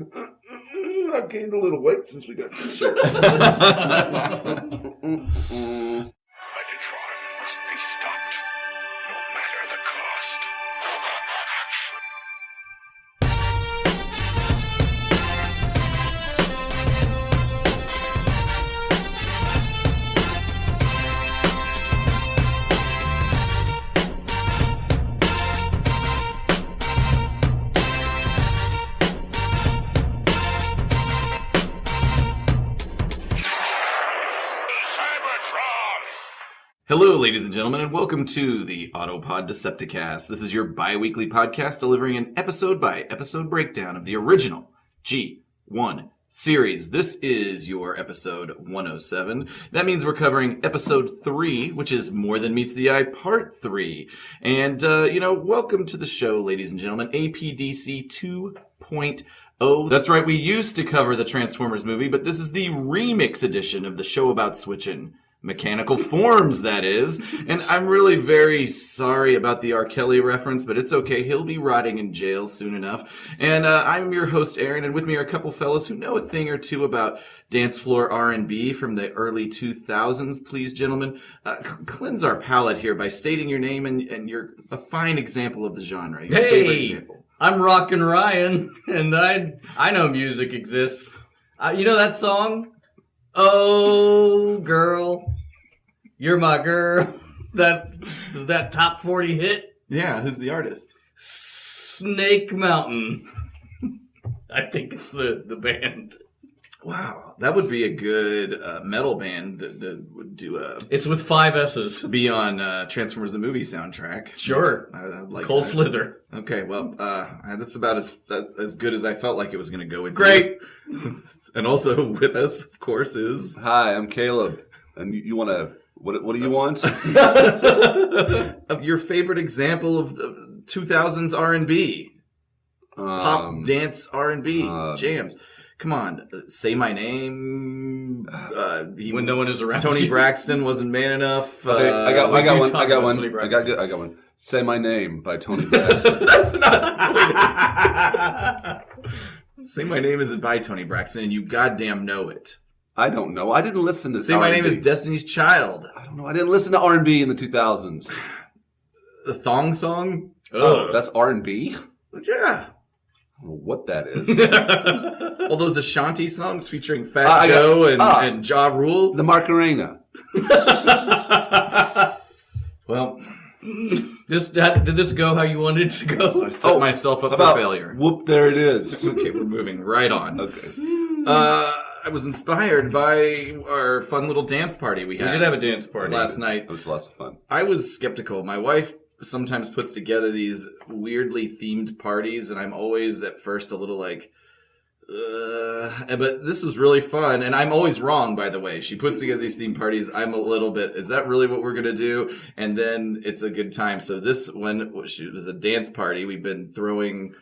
I've gained a little weight since we got this show. Megatron must be stopped, no matter the cost. Hello, ladies and gentlemen, and welcome to the Autopod Decepticast. This is your bi-weekly podcast delivering an episode-by-episode breakdown of the original G1 series. This is your episode 107. That means we're covering episode 3, which is More Than Meets the Eye Part 3. And, welcome to the show, ladies and gentlemen, APDC 2.0. That's right, we used to cover the Transformers movie, but this is the remix edition of the show about switching mechanical forms, that is. And I'm really very sorry about the R. Kelly reference, but it's okay. He'll be rotting in jail soon enough. And I'm your host, Aaron, and with me are a couple fellas who know a thing or two about dance floor R&B from the early 2000s. Please, gentlemen, cleanse our palate here by stating your name, and you're a fine example of the genre. Your favorite example. I'm Rockin' Ryan, and I know music exists. You know that song? Oh, girl, you're my girl. That top 40 hit. Yeah, who's the artist? Snake Mountain. I think it's the band. Wow, that would be a good metal band that would do a... It's with 5 S's. Be on Transformers the movie soundtrack. Sure. I'd like Cole that. Slither. Okay, well, that's about as good as I felt like it was going to go with Great. You. And also with us, of course, is... Hi, I'm Caleb. And you want to... What do you want? Your favorite example of 2000s R&B. Pop, dance, R&B jams. Come on, Say My Name. When no one is around. Tony Braxton wasn't man enough. Okay, I got one. Tony I got one. Say My Name by Tony Braxton. That's not... Say My Name isn't by Tony Braxton, and you goddamn know it. I don't know. I didn't listen to Say My Name is Destiny's Child. I don't know. I didn't listen to R&B in the 2000s. The Thong Song? Oh, that's R&B? Yeah. I don't know what that is. All those Ashanti songs featuring Fat Joe and Ja Rule. The Macarena. Well, did this go how you wanted it to go? I set myself up for failure. Whoop, there it is. Okay, we're moving right on. Okay. I was inspired by our fun little dance party we had. We did have a dance party last night. It was lots of fun. I was skeptical. My wife sometimes puts together these weirdly themed parties, and I'm always at first a little like, but this was really fun, and I'm always wrong, by the way. She puts together these themed parties. I'm a little bit, is that really what we're going to do? And then it's a good time. So this one it was a dance party. We've been throwing,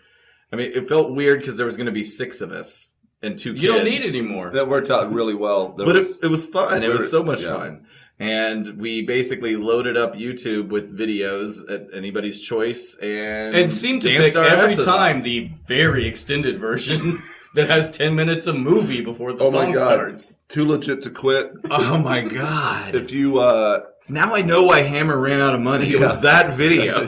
it felt weird because there was going to be 6 of us and 2 kids. You don't need any more. That worked out really well. It was fun. It was so much fun. And we basically loaded up YouTube with videos at anybody's choice, and seemed to pick every time the very extended version that has 10 minutes of movie before the song starts. Too legit to quit. Oh my god! If you now I know why Hammer ran out of money. Yeah. It was that video.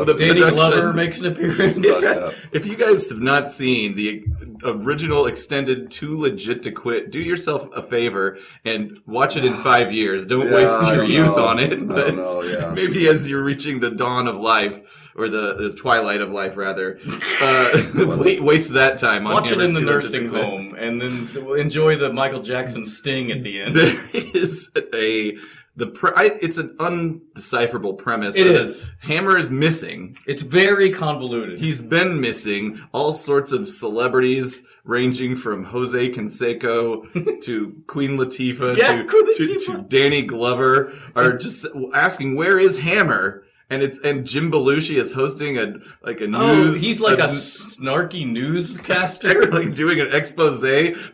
The Danny Glover makes an appearance. Yeah. If you guys have not seen the original extended Too Legit to Quit, do yourself a favor and watch it in 5 years. Don't waste your youth on it. But maybe as you're reaching the dawn of life, or the twilight of life, rather, waste that time on watch it in the nursing home, and then enjoy the Michael Jackson sting at the end. There is it's an undecipherable premise. It is. Hammer is missing. It's very convoluted. He's been missing. All sorts of celebrities, ranging from Jose Canseco to Queen Latifah to Danny Glover, are just asking, "Where is Hammer?" And Jim Belushi is hosting a news. Oh, he's like a snarky newscaster, like doing an expose,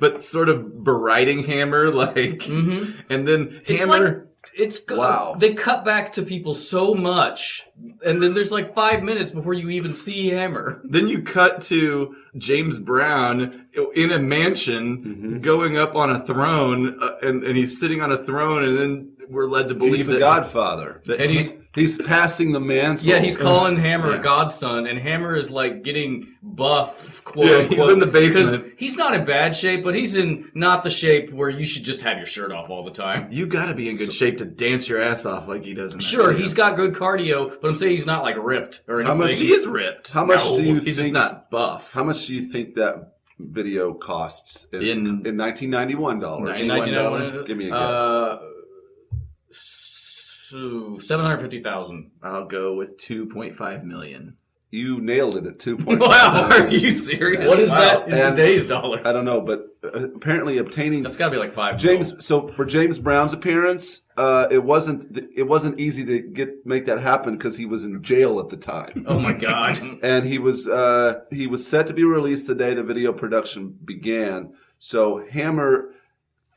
but sort of beriding Hammer, like. Mm-hmm. And then Hammer It's Wow. They cut back to people so much, and then there's like 5 minutes before you even see Hammer. Then you cut to James Brown in a mansion, going up on a throne, and he's sitting on a throne, and then we're led to believe He's the that Godfather. that He's passing the mantle. Yeah, he's calling Hammer Yeah. Godson, and Hammer is like getting buff, quote Yeah, unquote. he's in the basement. 'cause he's not in bad shape, but he's in not the shape where you should just have your shirt off all the time. you got to be in good shape to dance your ass off like he does in that Sure, video. he's got good cardio, but I'm saying he's not like ripped or anything. How much He's ripped. How much do you He's just think? not buff. How much do you think that video costs in 1991 dollars? In 1991, Give me a guess. 750,000. I'll go with 2.5 million. You nailed it at 2.5. Wow, are you serious? What is Wow. that in And today's dollars? I don't know, but apparently obtaining That's got to be like $5. James. So for James Brown's appearance, it wasn't easy to make that happen because he was in jail at the time. Oh my god. And he was set to be released the day the video production began. So Hammer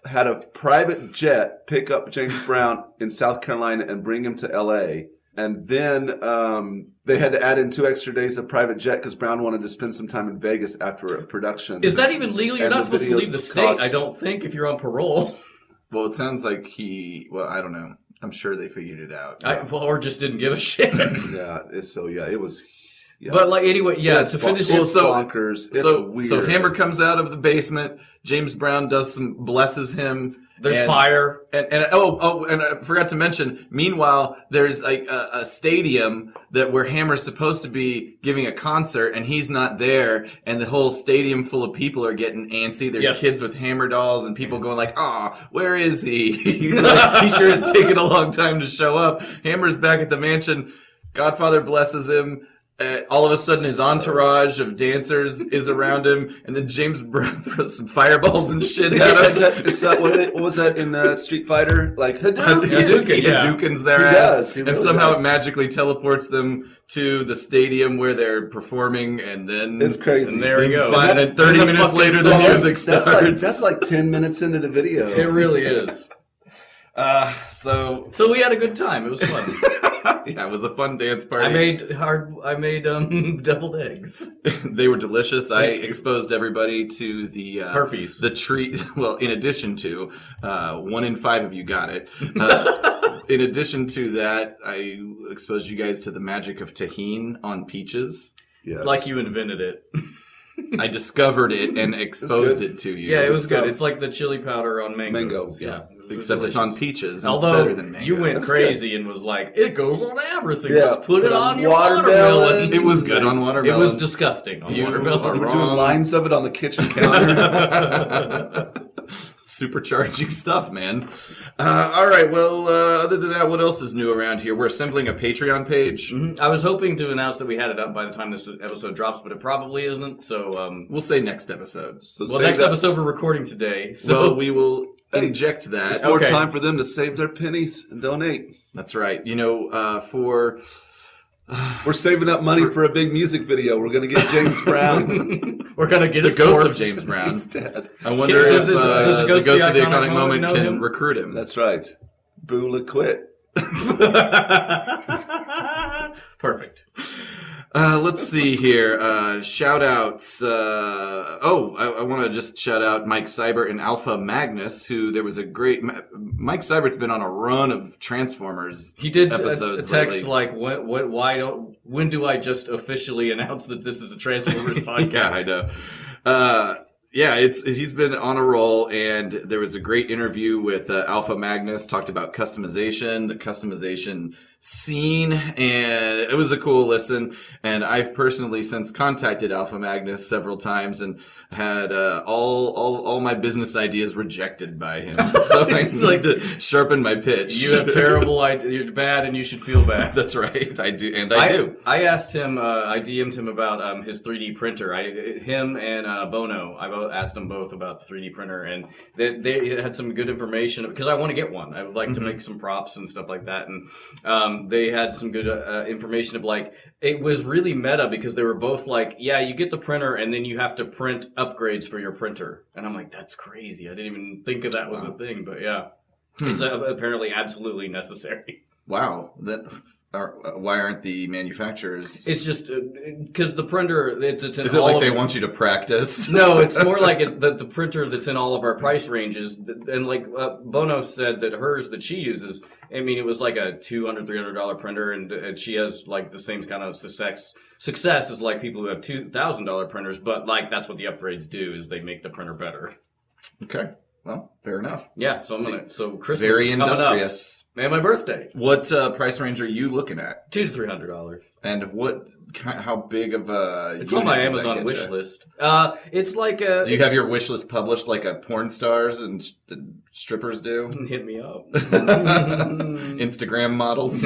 had a private jet pick up James Brown in South Carolina and bring him to L.A. And then they had to add in 2 extra days of private jet because Brown wanted to spend some time in Vegas after a production. Is that even legal? You're And not the supposed to videos leave the state, cost- I don't think, if you're on parole. Well, it sounds like well, I don't know. I'm sure they figured it out. Or just didn't give a shit. It was. Yeah. But like anyway, yeah. To finish it's it, bonkers. It's weird. So Hammer comes out of the basement. James Brown blesses him. there's and- fire. And I forgot to mention. Meanwhile, there's a stadium where Hammer's supposed to be giving a concert, and he's not there, and the whole stadium full of people are getting antsy. There's Yes. kids with Hammer dolls, and people going like, "Ah, where is he? He sure has taken a long time to show up." Hammer's back at the mansion. Godfather blesses him. All of a sudden, his entourage of dancers is around him, and then James Brown throws some fireballs and shit at him. What was that in Street Fighter? Like Hadouken. He Hadoukens their He ass, does, he and really somehow does. it magically teleports them to the stadium where they're performing, and then It's crazy. And there we go. Fine, and 30 the minutes fucking later, the song. music starts. That's like 10 minutes into the video. It really is. So So we had a good time. It was fun. yeah, it was a fun dance party. I made deviled eggs. They were delicious. I exposed everybody to the Herpes. the treat. Well, in addition to 1 in 5 of you got it. In addition to that, I exposed you guys to the magic of tahini on peaches. Yes. Like you invented it. I discovered it and exposed it to you. Yeah, it was good. stuff. It's like the chili powder on mangoes. Mango, Yeah. yeah. It was Except it's on delicious. peaches. And Although it's better than mango. you went That's crazy and was like, it goes on everything. Yeah, Let's put it on your watermelon. watermelon. It was good on It watermelon. was disgusting on You watermelon. are We're doing wrong. lines of it on the kitchen counter. Supercharging stuff, man. All right. Well, other than that, what else is new around here? We're assembling a Patreon page. Mhm. I was hoping to announce that we had it up by the time this episode drops, but it probably isn't. So, We'll say next episode. So well, save next that- episode we're recording today. So So we will inject that. It's more Okay. time for them to save their pennies and donate. That's right. You know, for We're saving up money for a big music video. We're going to get James Brown. we're gonna get the his ghost of corpse. James Brown. He's dead. I wonder Does if the the Ghost Ghost of of the the Iconic Iconic Moment know can him? recruit him. That's right. Boola quit. Perfect. Let's see here. Shout outs. I want to just shout out Mike Seibert and Alpha Magnus, who there was a great. Mike Seibert's been on a run of Transformers. He did a Episodes text lately. like, when do I just officially announce that this is a Transformers podcast? Yeah, I know. He's been on a roll, and there was a great interview with Alpha Magnus. Talked about customization, the customization scene, and it was a cool listen. And I've personally since contacted Alpha Magnus several times and had all my business ideas rejected by him. So I need to sharpen my pitch. You have terrible ideas. You're bad, and you should feel bad. That's right. I do, and I do. I asked him. I DM'd him about his 3D printer. Him and Bono. I asked them both about the 3D printer, and they had some good information because I want to get one. I would like to make some props and stuff like that, and they had some good information of like it was really meta because they were both like, yeah, you get the printer, and then you have to print upgrades for your printer, and I'm like, that's crazy. I didn't even think of that was a thing, but yeah. It's apparently absolutely necessary. Wow. Why aren't the manufacturers? It's just because the printer it's in Is it all like of they want you to practice? No, it's more like the printer that's in all of our price ranges. And like Bono said that hers that she uses, I mean, it was like a $200, $300 printer, and she has like the same kind of success as like people who have $2,000 printers. But like that's what the upgrades do is they make the printer better. Okay. Well, fair enough. Yeah, so so Christmas Very is coming industrious. up. And my birthday. What price range are you looking at? $200 to $300. And how big of a? It's on my Amazon wish list. It's like a. Do you have your wish list published like a porn stars and strippers do? Hit me up. Instagram models.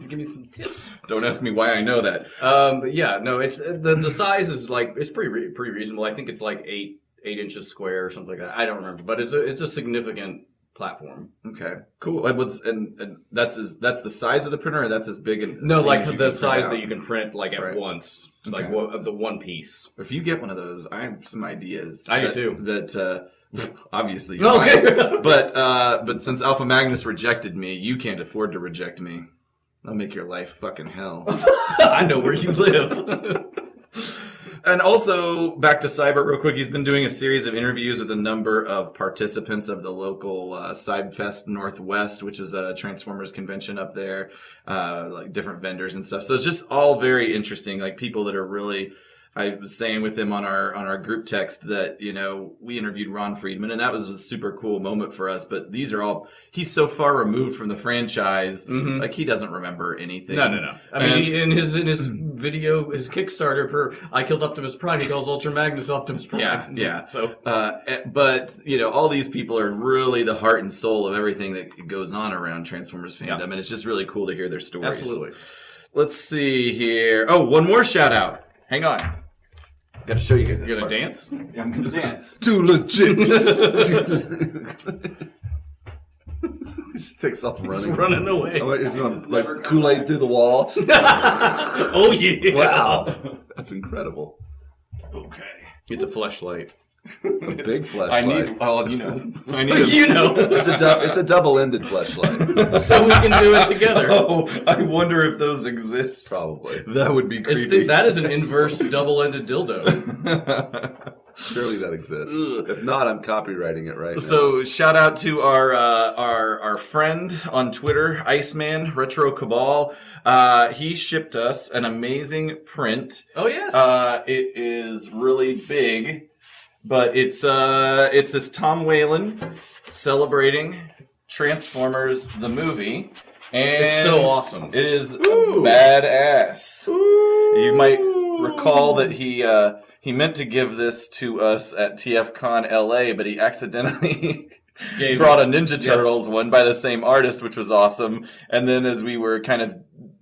Give me some tips. Don't ask me why I know that. But yeah, no, it's the size is like it's pretty reasonable. I think it's like 8 inches square or something like that. I don't remember, but it's a significant platform. Okay, cool. And that's the size of the printer, or that's as big and no, like as you the can size print that out? you can print like at Right. once, Okay. like the one piece. If you get one of those, I have some ideas. I do too. That obviously, you Okay. might. But since Alpha Magnus rejected me, you can't afford to reject me. I'll make your life fucking hell. I know where you live. And also, back to Cyber real quick, he's been doing a series of interviews with a number of participants of the local Cybfest Northwest, which is a Transformers convention up there, like different vendors and stuff. So it's just all very interesting, like people that are really... I was saying with him on our group text that, you know, we interviewed Ron Friedman, and that was a super cool moment for us. But these are all, he's so far removed from the franchise, like he doesn't remember anything. No. I mean, in his video, his Kickstarter for I Killed Optimus Prime, he calls Ultra Magnus Optimus Prime. Yeah. So, but you know, all these people are really the heart and soul of everything that goes on around Transformers fandom, and it's just really cool to hear their stories. absolutely. Let's see here. Oh, one more shout out. Hang on. Got to show you guys. You gonna dance? Yeah, I'm gonna dance. Too legit. He just takes off He's running. running away. Oh, he's going like Kool-Aid through the wall. Oh yeah! Wow, that's incredible. Okay. It's a fleshlight. It's a big flashlight. I need. Oh, you know. I need. You know, It's a double-ended flashlight. so we can do it together. Oh, I wonder if those exist. Probably. That would be creepy. That is an inverse double-ended dildo. Surely that exists. If not, I'm copywriting it right now. So shout out to our friend on Twitter, Iceman Retro Cabal. He shipped us an amazing print. Oh yes. It is really big, but it's this Tom Whalen celebrating Transformers the movie, and It's so awesome. It is badass. You might recall that he meant to give this to us at TFCon LA, but he accidentally brought a Ninja Turtles one by the same artist, which was awesome. And then as we were kind of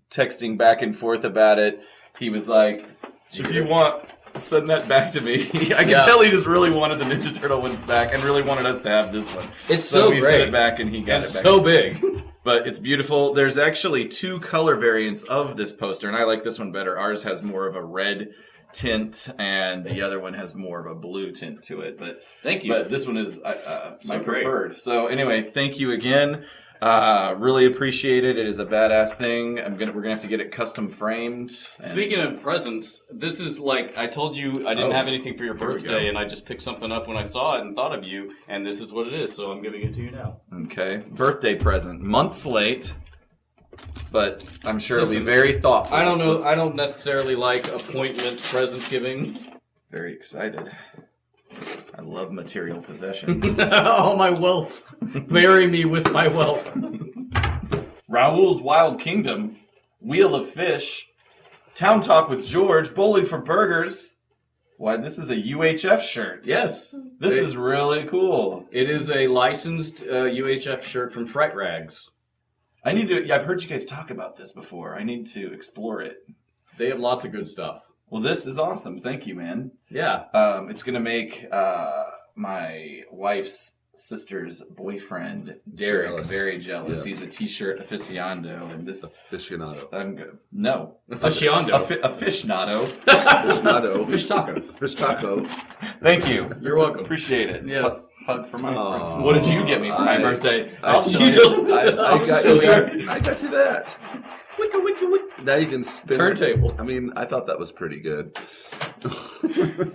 texting back and forth about it, he was like, if you want, send that back to me. I can tell he just really wanted the Ninja Turtle one back and really wanted us to have this one. It's so we great. sent it back and he got It's it back. so big. But it's beautiful. There's actually 2 color variants of this poster, and I like this one better. Ours has more of a red tint, and the other one has more of a blue tint to it. But Thank you. But this one is my great. preferred. So anyway, thank you again. Really appreciate it. It is a badass thing. We're gonna have to get it custom framed. Speaking of presents, this is like I told you I didn't have anything for your we birthday, go. and I just picked something up when I saw it and thought of you, and this is what it is. So I'm giving it to you now. Okay, birthday present, months late, but I'm sure it'll be Listen, very thoughtful. I don't know. I don't necessarily like appointment present giving. Very excited. I love material possessions. All my wealth. Bury me with my wealth. Raoul's Wild Kingdom, Wheel of Fish, Town Talk with George, Bowling for Burgers. Why, this is a UHF shirt. Yes. This is really cool. It is a licensed UHF shirt from Fright Rags. I've heard you guys talk about this before. I need to explore it. They have lots of good stuff. Well, this is awesome. Thank you, man. Yeah. It's going to make my wife's sister's boyfriend, Derek. Jealous. Very jealous. Yes. He's a t-shirt aficionado, and this Aficionado. no Aficionado. Aficionado. Aficionado. Fish tacos. Fish taco. Thank you. You're welcome. Appreciate it. Yes. Hug for my Aw. friend. What did you get me for my birthday? I I'll show you you. don't- I got I'll you show that. I got you that. Wicka, wicka, wicka. Now you can spin. Turntable. I mean, I thought that was pretty good.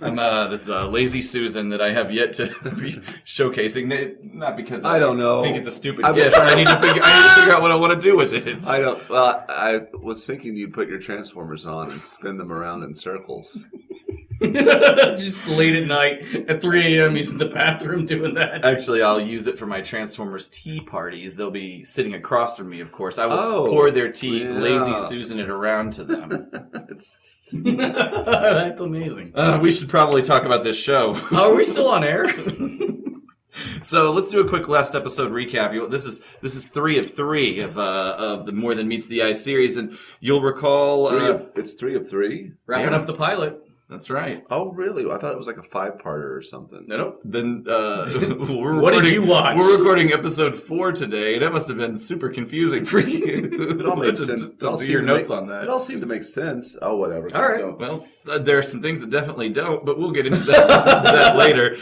I'm this lazy Susan that I have yet to be showcasing. Not because I don't know. think it's a stupid I was gift. trying- I need to figure out what I want to do with it. I don't. Well, I was thinking you'd put your Transformers on and spin them around in circles. Just late at night at 3 a.m. he's in the bathroom doing that. Actually, I'll use it for my Transformers tea parties. They'll be sitting across from me, of course. I will Oh, pour their tea, yeah. lazy Susan it around to them. That's amazing. We should probably talk about this show. Oh, are we still on air? So let's do a quick last episode recap. This is 3 of 3 of the More Than Meets the Eye series, and you'll recall It's 3 of 3. Wrapping Yeah. up the pilot. That's right. Oh, really? I thought it was like a 5-parter or something. No. Then What did you watch? We're recording episode 4 today. That must have been super confusing for you. It all makes To- sense. to It all do seemed your to notes make- on that. It all seemed to make sense. Oh, whatever. All right. Go. Well, there are some things that definitely don't, but we'll get into that later.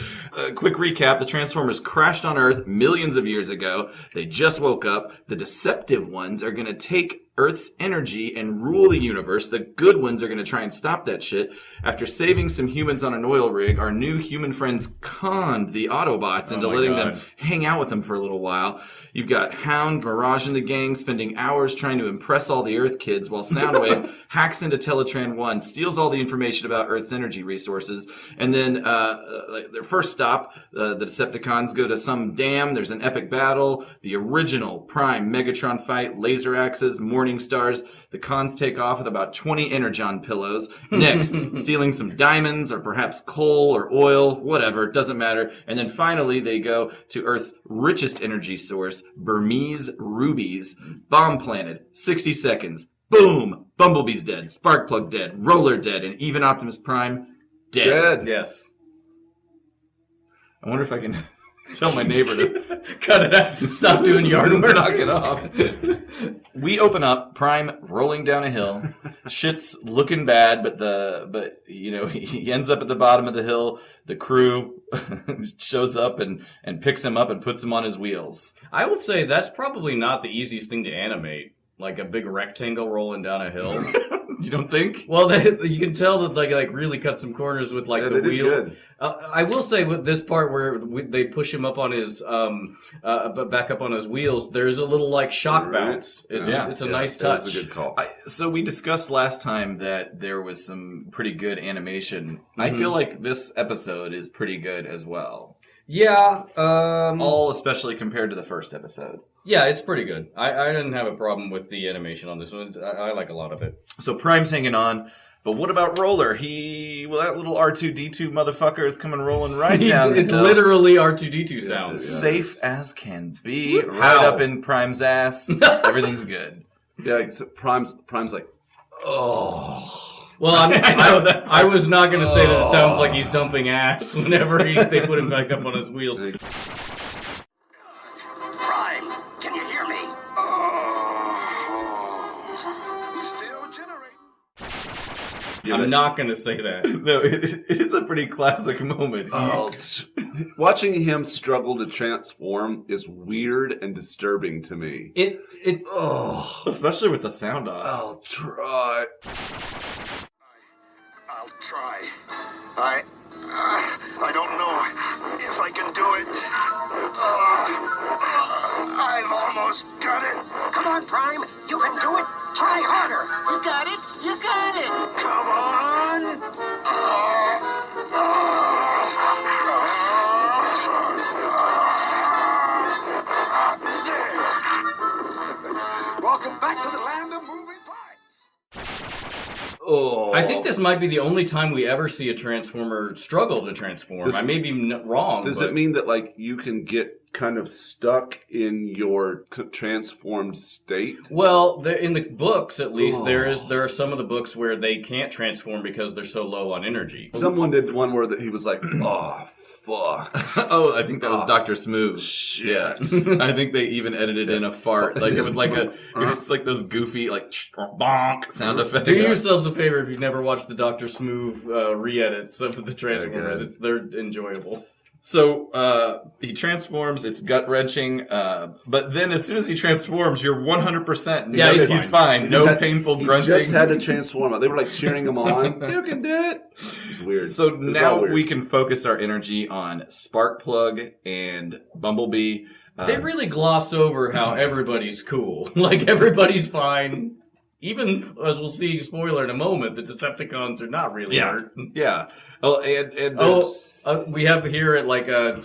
Quick recap. The Transformers crashed on Earth millions of years ago. They just woke up. The deceptive ones are going to take Earth's energy and rule the universe. The good ones are going to try and stop that shit. After saving some humans on an oil rig, our new human friends conned the Autobots into my letting God. them hang out with them for a little while. You've got Hound, Mirage, and the gang spending hours trying to impress all the Earth kids while Soundwave hacks into Teletran 1, steals all the information about Earth's energy resources, and then their first stop, the Decepticons go to some dam. There's an epic battle. The original Prime Megatron fight, laser axes, morning stars. The cons take off with about 20 Energon pillows. Next, stealing some diamonds or perhaps coal or oil, whatever, doesn't matter. And then finally, they go to Earth's richest energy source, Burmese rubies. Bomb planted, 60 seconds. Boom! Bumblebee's dead, Sparkplug dead, Roller dead, and even Optimus Prime dead. Dead. Yes. I wonder if I can tell my neighbor to Cut it out. Stop doing yard work. knock it off. We open up, Prime rolling down a hill. Shit's looking bad, but he ends up at the bottom of the hill. The crew shows up and picks him up and puts him on his wheels. I would say that's probably not the easiest thing to animate. Like a big rectangle rolling down a hill. You don't think? Well, you can tell that like really cut some corners with like Yeah, the they did wheel. good. I will say with this part where they push him up on his back up on his wheels, there's a little like shock Right. bounce. It's Yeah. it's a nice That touch. was a good call. So we discussed last time that there was some pretty good animation. I feel like this episode is pretty good as well. Yeah. All especially compared to the first episode. Yeah, it's pretty good. I didn't have a problem with the animation on this one. I like a lot of it. So Prime's hanging on. But what about Roller? That little R2-D2 motherfucker is coming rolling right down the It's hill. literally R2-D2 sounds. Yeah. Safe as can be. How? Right up in Prime's ass. Everything's good. Yeah, except Prime's like, oh. Well, I was not going to say that it sounds like he's dumping ass whenever they put him back up on his wheels. Prime, can you hear me? You still generating? I'm not going to say that. No, it's a pretty classic moment. Oh, watching him struggle to transform is weird and disturbing to me. Oh, Especially with the sound off. I'll try. I'll try. I don't know if I can do it. I've almost got it. Come on, Prime. You can do it. Try harder. You got it. You got it. Come on. Welcome back to the land of moving parts. Oh, I think this might be the only time we ever see a Transformer struggle to transform. I may be wrong. Does but it mean that like you can get kind of stuck in your transformed state. Well, in the books, at least, there are some of the books where they can't transform because they're so low on energy. Someone did one where he was like, "Oh fuck." Oh, I think that was Dr. Smooth. Shit. Yeah. I think they even edited in a fart. Like, it was like it's like those goofy, like, bonk sound effects. Do yourselves a favor if you've never watched the Dr. Smooth re-edits of the Transformers. They're enjoyable. So, he transforms, it's gut-wrenching, but then as soon as he transforms, you're 100%. Yeah, he's fine. No painful grunting. He just had to transform. They were like cheering him on. You can do it. It's weird. So now we can focus our energy on Sparkplug and Bumblebee. They really gloss over how everybody's cool. Like, everybody's fine. Even, as we'll see, spoiler in a moment, the Decepticons are not really hurt. Yeah. Oh, and there's... we have here at like a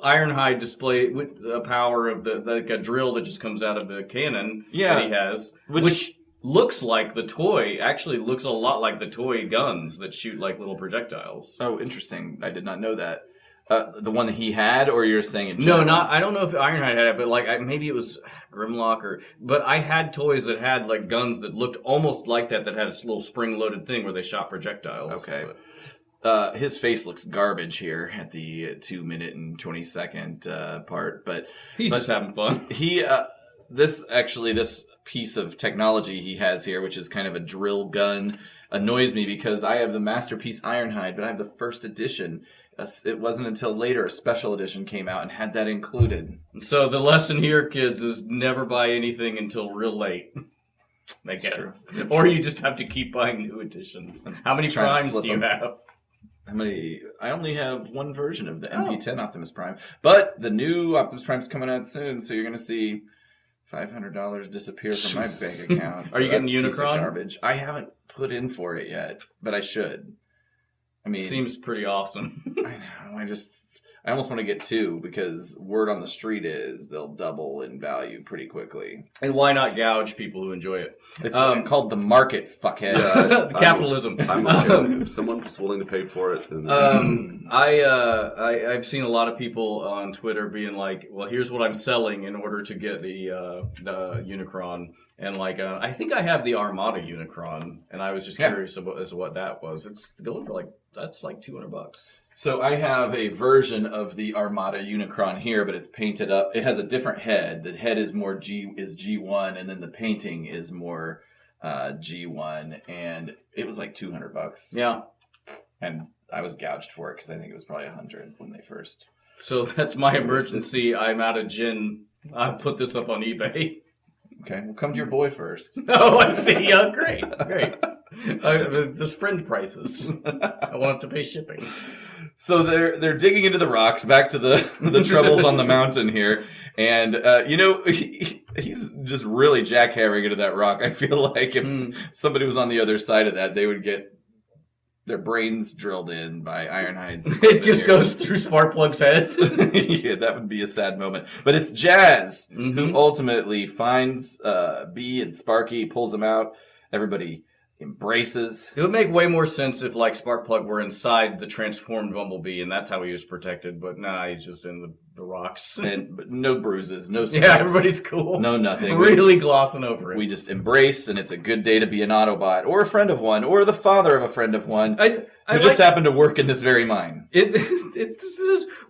Ironhide display with a power of like a drill that just comes out of the cannon that he has, which looks like the toy. Actually, looks a lot like the toy guns that shoot like little projectiles. Oh, interesting! I did not know that. The one that he had, or you're saying in general? No, not. I don't know if Ironhide had it, but like maybe it was Grimlock But I had toys that had like guns that looked almost like that had a little spring-loaded thing where they shot projectiles. Okay. His face looks garbage here at the 2-minute and 20-second part, but he's just having fun. This piece of technology he has here, which is kind of a drill gun, annoys me because I have the Masterpiece Ironhide, but I have the first edition. It wasn't until later a special edition came out and had that included. So the lesson here, kids, is never buy anything until real late. I guess. Or you just have to keep buying new editions. How many primes do you have? How many? I only have one version of the MP10 Optimus Prime, but the new Optimus Prime's coming out soon, so you're going to see $500 disappear from my bank account. Are you getting Unicron? Garbage. I haven't put in for it yet, but I should. I mean, seems pretty awesome. I know. I almost want to get two because word on the street is they'll double in value pretty quickly. And why not gouge people who enjoy it? It's called the market, fuckhead. Capitalism. I'm okay. If someone's willing to pay for it, then... I've seen a lot of people on Twitter being like, well, here's what I'm selling in order to get the Unicron. And like, I think I have the Armada Unicron, and I was just curious as to what that was. It's going for that's like $200. So I have a version of the Armada Unicron here, but it's painted up. It has a different head. The head is more G1, and then the painting is more G1, and it was like $200. Yeah, and I was gouged for it because I think it was probably $100 when they first. So that's my emergency. I'm out of gin. I'll put this up on eBay. Okay, well, come to your boy first. Oh, I see. Yeah, great. There's friend prices. I won't have to pay shipping. So they're digging into the rocks, back to the troubles on the mountain here, and he's just really jackhammering into that rock. I feel like if somebody was on the other side of that, they would get their brains drilled in by Ironhide's. It just goes through Sparkplug's head. Yeah, that would be a sad moment. But it's Jazz who ultimately finds Bee and Sparky, pulls them out. Everybody embraces. It would make way more sense if, like, Sparkplug were inside the transformed Bumblebee, and that's how he was protected. But nah, he's just in the rocks. But no bruises, no scars. Yeah, everybody's cool. No nothing. Really glossing over it. We just embrace, and it's a good day to be an Autobot, or a friend of one, or the father of a friend of one, who just happened to work in this very mine.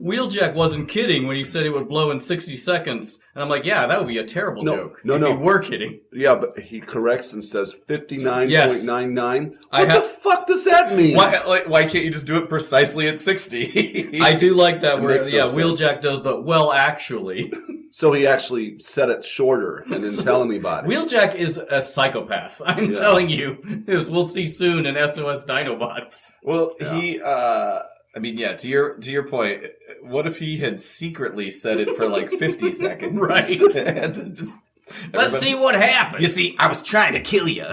Wheeljack wasn't kidding when he said it would blow in 60 seconds. And I'm like, yeah, that would be a terrible joke. No. If you were kidding. Yeah, but he corrects and says 59.99. What the fuck does that mean? Why can't you just do it precisely at 60? I do like that where, sense. Wheeljack does the, well, actually. So he actually set it shorter and didn't tell anybody. Wheeljack is a psychopath. I'm telling you. As we'll see soon in SOS Dinobots. Well, to your point, what if he had secretly set it for like 50 seconds? Right. Let's see what happens. You see, I was trying to kill you.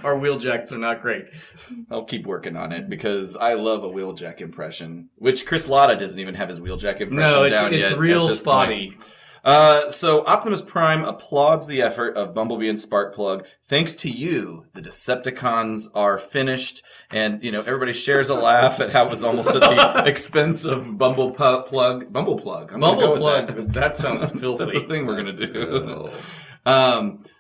Our Wheeljacks are not great. I'll keep working on it because I love a Wheeljack impression, which Chris Latta doesn't even have his Wheeljack impression down yet. No, it's real spotty. So Optimus Prime applauds the effort of Bumblebee and Sparkplug. Thanks to you, the Decepticons are finished. And, everybody shares a laugh at how it was almost at the expense of Bumbleplug. Bumbleplug. I'm gonna go with that. That sounds filthy. That's a thing we're going to do.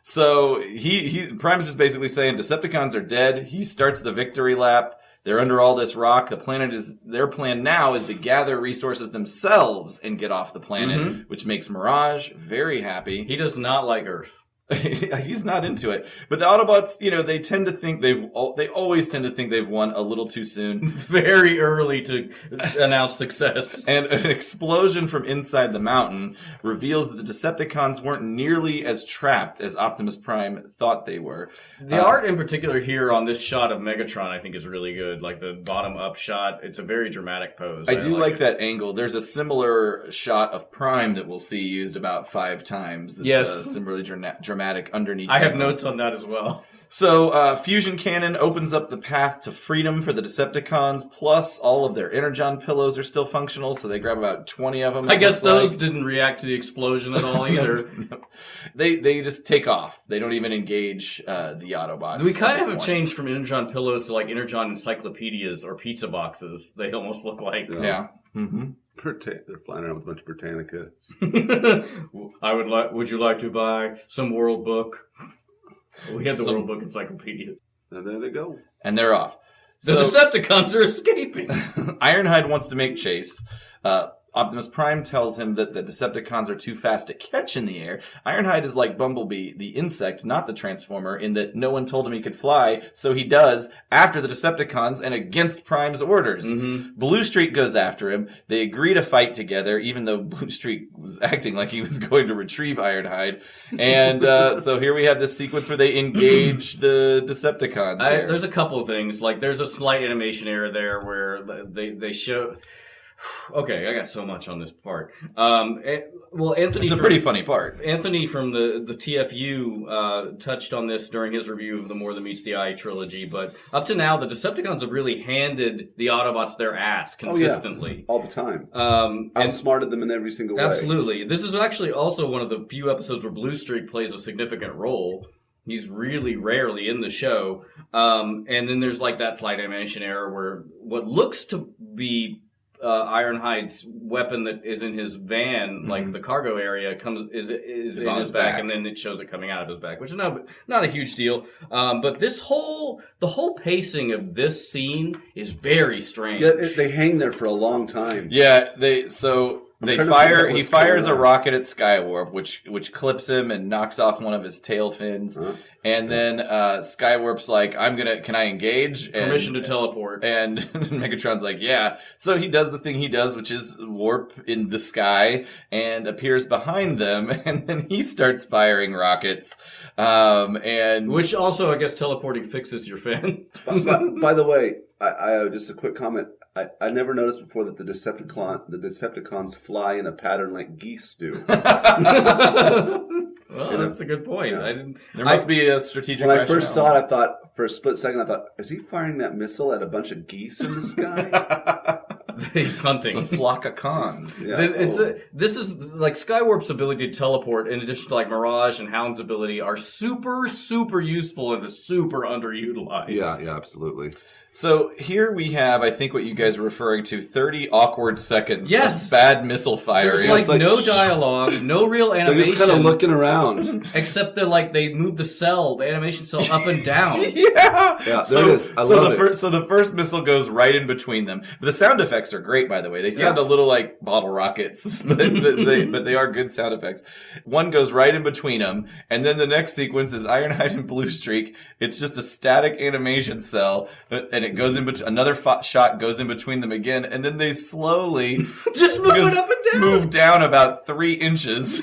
So he Prime's just basically saying Decepticons are dead. He starts the victory lap. They're under all this rock. Their plan now is to gather resources themselves and get off the planet, which makes Mirage very happy. He does not like Earth. He's not into it. But the Autobots, they tend to think they always tend to think they've won a little too soon. Very early to announce success. And an explosion from inside the mountain reveals that the Decepticons weren't nearly as trapped as Optimus Prime thought they were. The art in particular here on this shot of Megatron, I think, is really good. Like the bottom-up shot, it's a very dramatic pose. I do like that angle. There's a similar shot of Prime that we'll see used about 5 times. It's similarly dramatic underneath. I have notes on that as well. So, Fusion Cannon opens up the path to freedom for the Decepticons, plus all of their Energon pillows are still functional, so they grab about 20 of them. I guess those didn't react to the explosion at all either. They just take off. They don't even engage the Autobots. We kind of have changed from Energon pillows to like Energon encyclopedias or pizza boxes. They almost look like. Yeah. Mm-hmm. They're flying around with a bunch of Britannicas. Would you like to buy some World Book? We have the World Book Encyclopedia. And there they go. And they're off. The Decepticons are escaping. Ironhide wants to make chase. Optimus Prime tells him that the Decepticons are too fast to catch in the air. Ironhide is like Bumblebee, the insect, not the Transformer, in that no one told him he could fly, so he does after the Decepticons and against Prime's orders. Mm-hmm. Bluestreak goes after him. They agree to fight together, even though Bluestreak was acting like he was going to retrieve Ironhide. And so here we have this sequence where they engage the Decepticons. There's a couple of things. Like, there's a slight animation error there where they show... Okay, I got so much on this part. Anthony... It's a pretty funny part. Anthony from the TFU touched on this during his review of the More Than Meets the Eye trilogy, but up to now, the Decepticons have really handed the Autobots their ass consistently. All the time. Outsmarted them in every single way. Absolutely. This is actually also one of the few episodes where Bluestreak plays a significant role. He's really rarely in the show. And then there's like that slight animation error where what looks to be... Ironhide's weapon that is in his van, like the cargo area, is in his back, and then it shows it coming out of his back, which is not a huge deal. But the whole pacing of this scene is very strange. Yeah, they hang there for a long time. Yeah, he fires a rocket at Skywarp, which clips him and knocks off one of his tail fins. And then Skywarp's like, can I engage? Permission to teleport. And Megatron's like, yeah. So he does the thing he does, which is warp in the sky and appears behind them. And then he starts firing rockets. Which also, I guess, teleporting fixes your fin. By the way, I just a quick comment. I never noticed before that the Decepticons fly in a pattern like geese do. Well, that's a good point. Yeah. There must be a strategic When rationale. I first saw it, I thought, for a split second, is he firing that missile at a bunch of geese in the sky? He's hunting. It's a flock of cons. This is like Skywarp's ability to teleport, in addition to like Mirage and Hound's ability, are super, super useful and super underutilized. Yeah, absolutely. So here we have, I think what you guys are referring to, 30 awkward seconds of bad missile firing. There's like no dialogue, no real animation. They're just kind of looking around. Except that they move the animation cell up and down. Yeah, there it is. I love it. So the first missile goes right in between them. But the sound effects are great, by the way. They sound a little like bottle rockets, but they are good sound effects. One goes right in between them, and then the next sequence is Ironhide and Bluestreak. It's just a static animation cell, and it goes in between. Another shot goes in between them again, and then they slowly just move it up and down. Move down about 3 inches.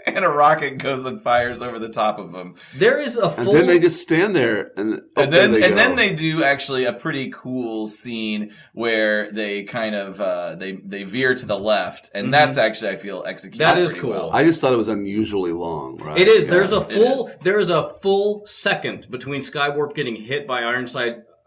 And a rocket goes and fires over the top of them. There is a full... And then they just stand there. And then they do actually a pretty cool scene where they kind of they veer to the left. And that's actually, I feel, executed That is pretty cool. well. I just thought it was unusually long, right? It is. Yeah, there is a full second between Skywarp getting hit by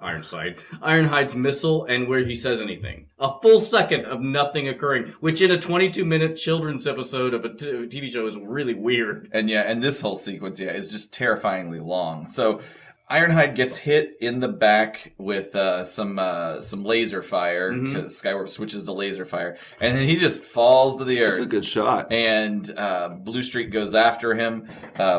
Ironhide's missile and where he says anything. A full second of nothing occurring, which in a 22-minute children's episode of a TV show is really weird. And this whole sequence, is just terrifyingly long. So Ironhide gets hit in the back with some laser fire. Skywarp switches the laser fire, and then he just falls to the earth. That's a good shot. And Blue Streak goes after him.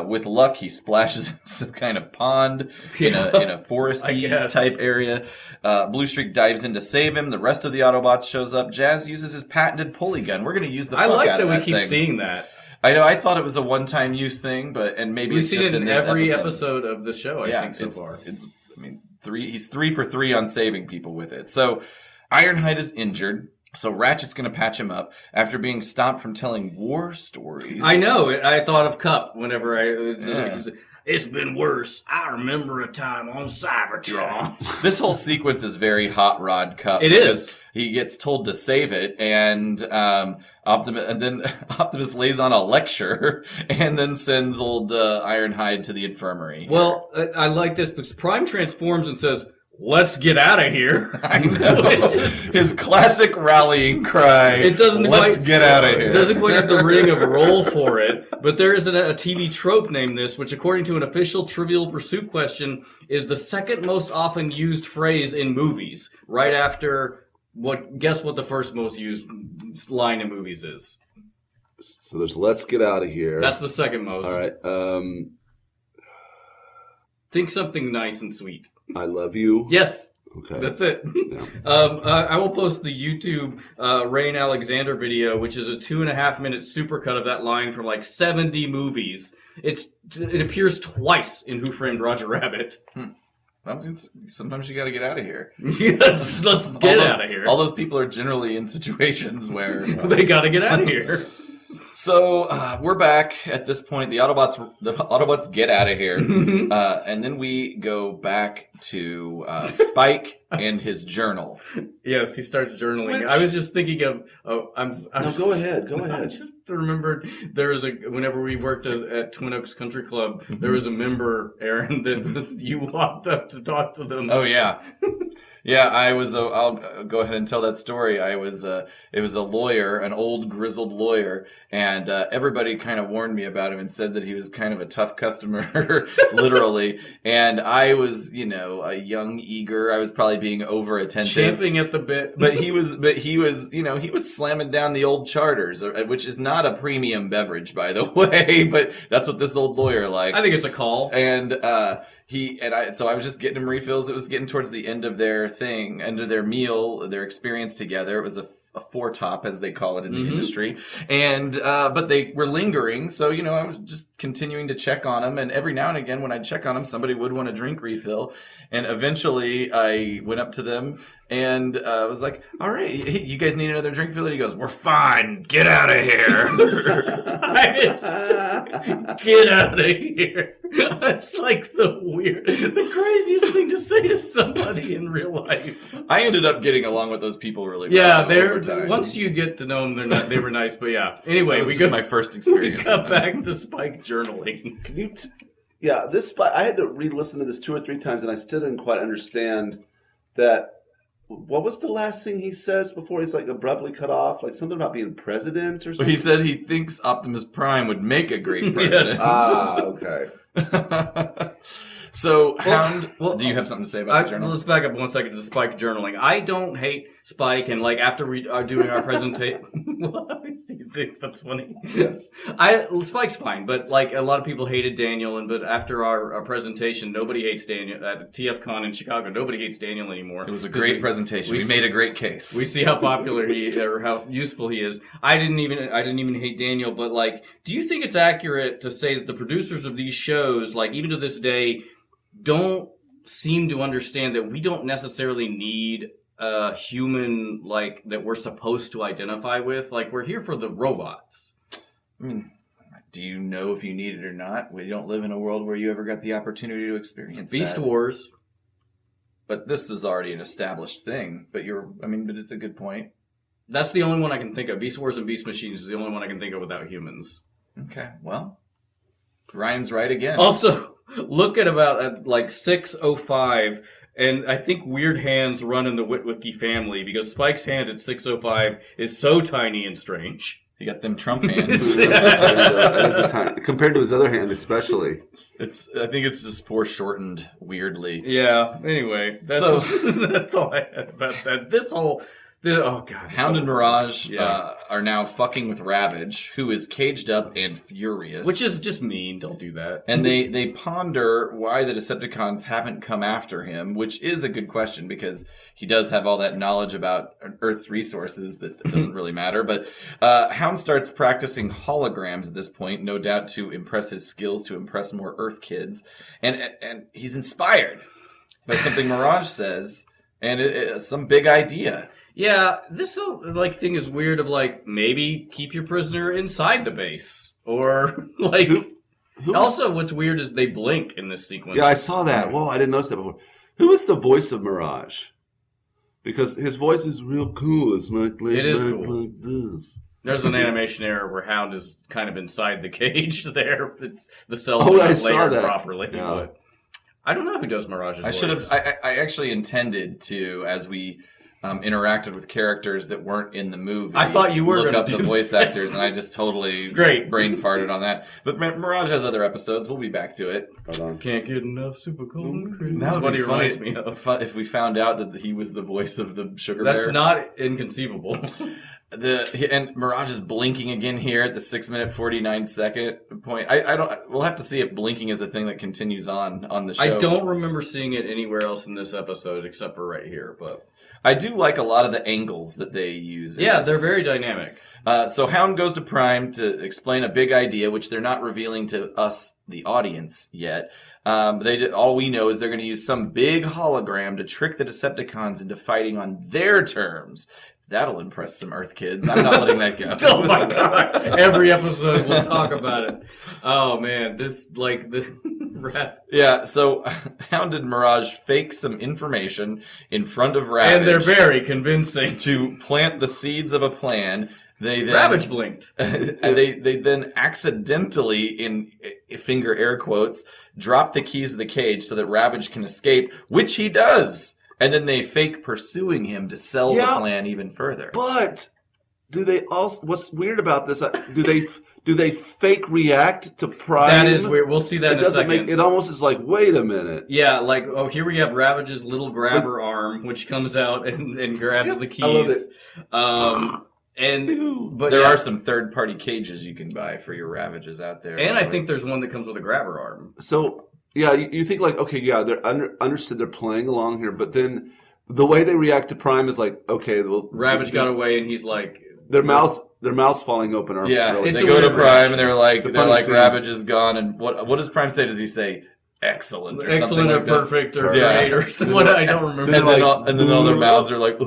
With luck, he splashes in some kind of pond in a foresty type area. Blue Streak dives in to save him. The rest of the Autobots shows up. Jazz uses his patented pulley gun. We're going to use the fuck out of that thing. I like that we keep seeing that. I know. I thought it was a one-time use thing, and maybe it's just in this every episode of the show. I think so far. He's 3 for 3 on saving people with it. So Ironhide is injured. So Ratchet's going to patch him up after being stopped from telling war stories. I know. I thought of Cup whenever it's been worse. I remember a time on Cybertron. Yeah. This whole sequence is very Hot Rod Cup. It is. He gets told to save it, and Optimus lays on a lecture, and then sends old Ironhide to the infirmary. Well, I like this because Prime transforms and says, "Let's get out of here." I know. His classic rallying cry. It doesn't. Let's get out of here. It doesn't quite have the ring of roll for it, but there is a TV trope named this, which, according to an official Trivial Pursuit question, is the second most often used phrase in movies, right after. Guess what the first most used line in movies is? So there's "Let's get out of here." That's the second most. All right. Think something nice and sweet. I love you. Yes. Okay. That's it. Yeah. I will post the YouTube Rain Alexander video, which is a 2.5-minute supercut of that line from like 70 movies. It appears twice in Who Framed Roger Rabbit. Well, sometimes you got to get out of here. let's get out of here. All those people are generally in situations where they got to get out of here. So we're back at this point. The Autobots get out of here, and then we go back to Spike and his journal. Yes, he starts journaling. I was just thinking of. Go ahead. I just remembered there was whenever we worked at Twin Oaks Country Club, there was a member, Aaron, that you walked up to talk to them. Oh yeah. Yeah, I was. I'll go ahead and tell that story. It was a lawyer, an old grizzled lawyer, and everybody kind of warned me about him and said that he was kind of a tough customer, literally. And I was, a young, eager. I was probably being over attentive, champing at the bit. But he was slamming down the old charters, which is not a premium beverage, by the way. But that's what this old lawyer liked. I think it's a call. And so I was just getting him refills. It was getting towards the end of their meal, their experience together. It was a four-top, as they call it in the industry. And, but they were lingering. So, I was just continuing to check on them. And every now and again, when I'd check on them, somebody would want a drink refill. And eventually I went up to them and was like, all right, hey, you guys need another drink refill? And he goes, we're fine. Get out of here. Get out of here. It's like the craziest thing to say to somebody in real life. I ended up getting along with those people really well. Yeah, once you get to know them, they were nice. But yeah, anyway, that was my first experience. We got back to Spike journaling. This Spike. I had to re-listen to this 2 or 3 times, and I still didn't quite understand that. What was the last thing he says before he's like abruptly cut off? Like something about being president or something? He said he thinks Optimus Prime would make a great president. Okay. So, Hound, do you have something to say about the journal? Let's back up 1 second to the Spike journaling. I don't hate Spike, and like after we are doing our presentation, do you think that's funny? Yes. Spike's fine, but like a lot of people hated Daniel, but after our presentation, nobody hates Daniel at TFCon in Chicago. Nobody hates Daniel anymore. It was a great presentation. We made a great case. We see how popular he or how useful he is. I didn't even hate Daniel, but like, do you think it's accurate to say that the producers of these shows, like even to this day, don't seem to understand that we don't necessarily need a human like that we're supposed to identify with? Like, we're here for the robots. I mean, do you know if you need it or not? We don't live in a world where you ever got the opportunity to experience Beast that. Wars. But this is already an established thing. But it's a good point. That's the only one I can think of. Beast Wars and Beast Machines is the only one I can think of without humans. Okay, well, Ryan's right again. Also, look at about like 6:05, And I think weird hands run in the Witwicky family because Spike's hand at 6:05 is so tiny and strange. You got them Trump hands. That is a time, compared to his other hand, especially. I think it's just foreshortened weirdly. Yeah. Anyway, that's that's all I had about that. Oh god. Hound and Mirage are now fucking with Ravage, who is caged up and furious. Which is just mean. Don't do that. And they ponder why the Decepticons haven't come after him, which is a good question because he does have all that knowledge about Earth's resources that doesn't really matter. But Hound starts practicing holograms at this point, no doubt to impress his skills, to impress more Earth kids. And he's inspired by something Mirage says, and it's some big idea. Yeah, this thing is weird of maybe keep your prisoner inside the base. Or also what's weird is they blink in this sequence. Yeah, I saw that. Whoa, I didn't notice that before. Who is the voice of Mirage? Because his voice is real cool. It's like this. There's an animation error where Hound is kind of inside the cage there. It's the cells are not layered properly. Yeah. But I don't know who does Mirage's voice. I actually intended to, as we interacted with characters that weren't in the movie. I thought you were look up the voice actors, and I just totally brain farted on that. But Mirage has other episodes. We'll be back to it. Can't get enough super cold cream. That would what be he funny reminds me of. If we found out that he was the voice of the sugar That's bear. not inconceivable. And Mirage is blinking again here at the 6-minute 49-second point. I don't. We'll have to see if blinking is a thing that continues on the show. I don't remember seeing it anywhere else in this episode except for right here, but. I do like a lot of the angles that they use. Yeah, they're very dynamic. So Hound goes to Prime to explain a big idea, which they're not revealing to us, the audience, yet. All we know is they're going to use some big hologram to trick the Decepticons into fighting on their terms. That'll impress some Earth kids. I'm not letting that go. Oh my god! Every episode we'll talk about it. Oh man, this rap. Yeah, so Hound and Mirage fake some information in front of Ravage. And they're very convincing. To plant the seeds of a plan. They then, Ravage blinked. And they then accidentally, in finger air quotes, drop the keys of the cage so that Ravage can escape, which he does. And then they fake pursuing him to sell the plan even further. But do they also? What's weird about this? Do they fake react to Prime? That is weird. We'll see that in a second. It almost is like, wait a minute. Yeah, here we have Ravage's little grabber arm, which comes out and grabs the keys. I love it. But there are some third-party cages you can buy for your Ravages out there. And I think there's one that comes with a grabber arm. So. Yeah, you think they're understood, they're playing along here, but then the way they react to Prime is like, okay, Ravage got away, and he's like, their mouths falling open. They go to Prime and they're like, Ravage is gone, and what does Prime say? Does he say excellent or excellent something or perfect or great or what? I don't remember. And then all their mouths are like,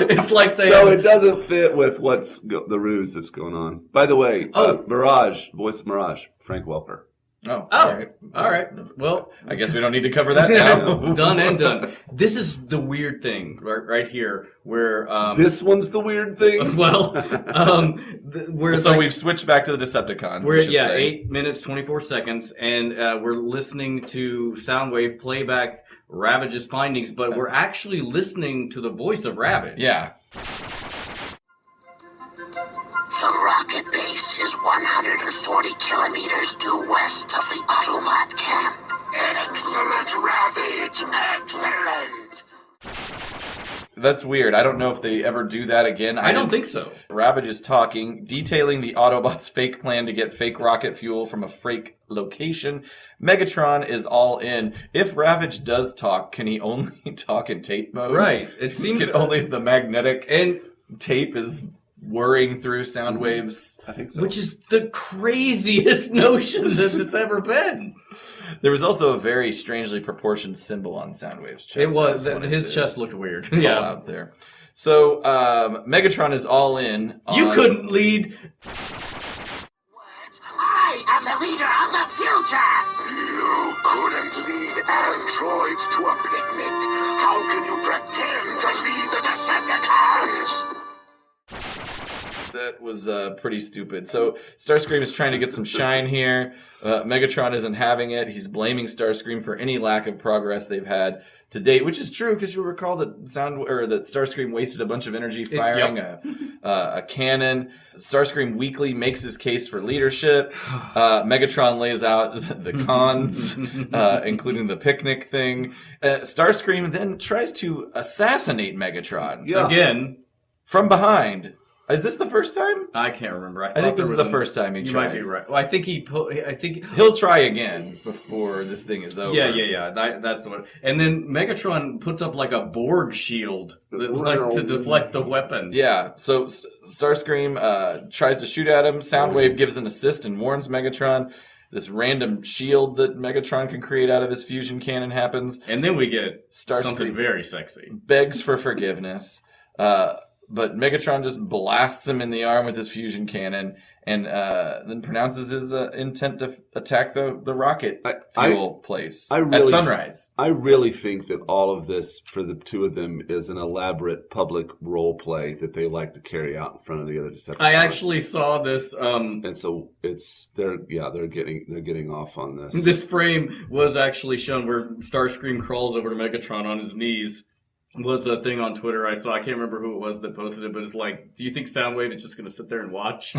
it's like they. So it doesn't fit with what's the ruse that's going on. By the way, Mirage, voice of Mirage, Frank Welker. All right. Well, I guess we don't need to cover that now. Done and done. This is the weird thing right here, where this one's the weird thing. Well, we've switched back to the Decepticons. We're 8 minutes 24 seconds, and we're listening to Soundwave playback Ravage's findings, but we're actually listening to the voice of Ravage. Yeah. The rocket base is 140 kilometers due west of the Autopod camp. Excellent, Ravage! Excellent! That's weird. I don't know if they ever do that again. I don't think so. Ravage is talking, detailing the Autobots' fake plan to get fake rocket fuel from a fake location. Megatron is all in. If Ravage does talk, can he only talk in tape mode? Right. It seems only if the magnetic tape is whirring through sound waves. I think so. Which is the craziest notion that's ever been. There was also a very strangely proportioned symbol on Soundwave's chest. It was. His chest looked weird. Yeah. Out there. So, Megatron is all in. You couldn't lead. I am the leader of the future! You couldn't lead Antroids to a picnic. How can you pretend to lead the Decepticons? that was pretty stupid. So Starscream is trying to get some shine here. Megatron isn't having it. He's blaming Starscream for any lack of progress they've had to date, which is true because you'll recall that that Starscream wasted a bunch of energy firing a cannon. Starscream weakly makes his case for leadership. Megatron lays out the cons, including the picnic thing. Starscream then tries to assassinate Megatron. Yeah. Again. From behind. Is this the first time? I can't remember. I think this is the first time he tries. You might be right. Well, I think he'll try again before this thing is over. Yeah. That's the one. And then Megatron puts up like a Borg shield, to deflect the weapon. Yeah. So Starscream tries to shoot at him. Soundwave gives an assist and warns Megatron. This random shield that Megatron can create out of his fusion cannon happens. And then we get Starscream something very sexy. Begs for forgiveness. But Megatron just blasts him in the arm with his fusion cannon and then pronounces his intent to attack the rocket fuel place at sunrise. I really think that all of this for the two of them is an elaborate public role play that they like to carry out in front of the other Decepticons. I actually saw this. And so they're getting off on this. This frame was actually shown where Starscream crawls over to Megatron on his knees. Was a thing on Twitter I saw. I can't remember who it was that posted it, but it's like, do you think Soundwave is just going to sit there and watch?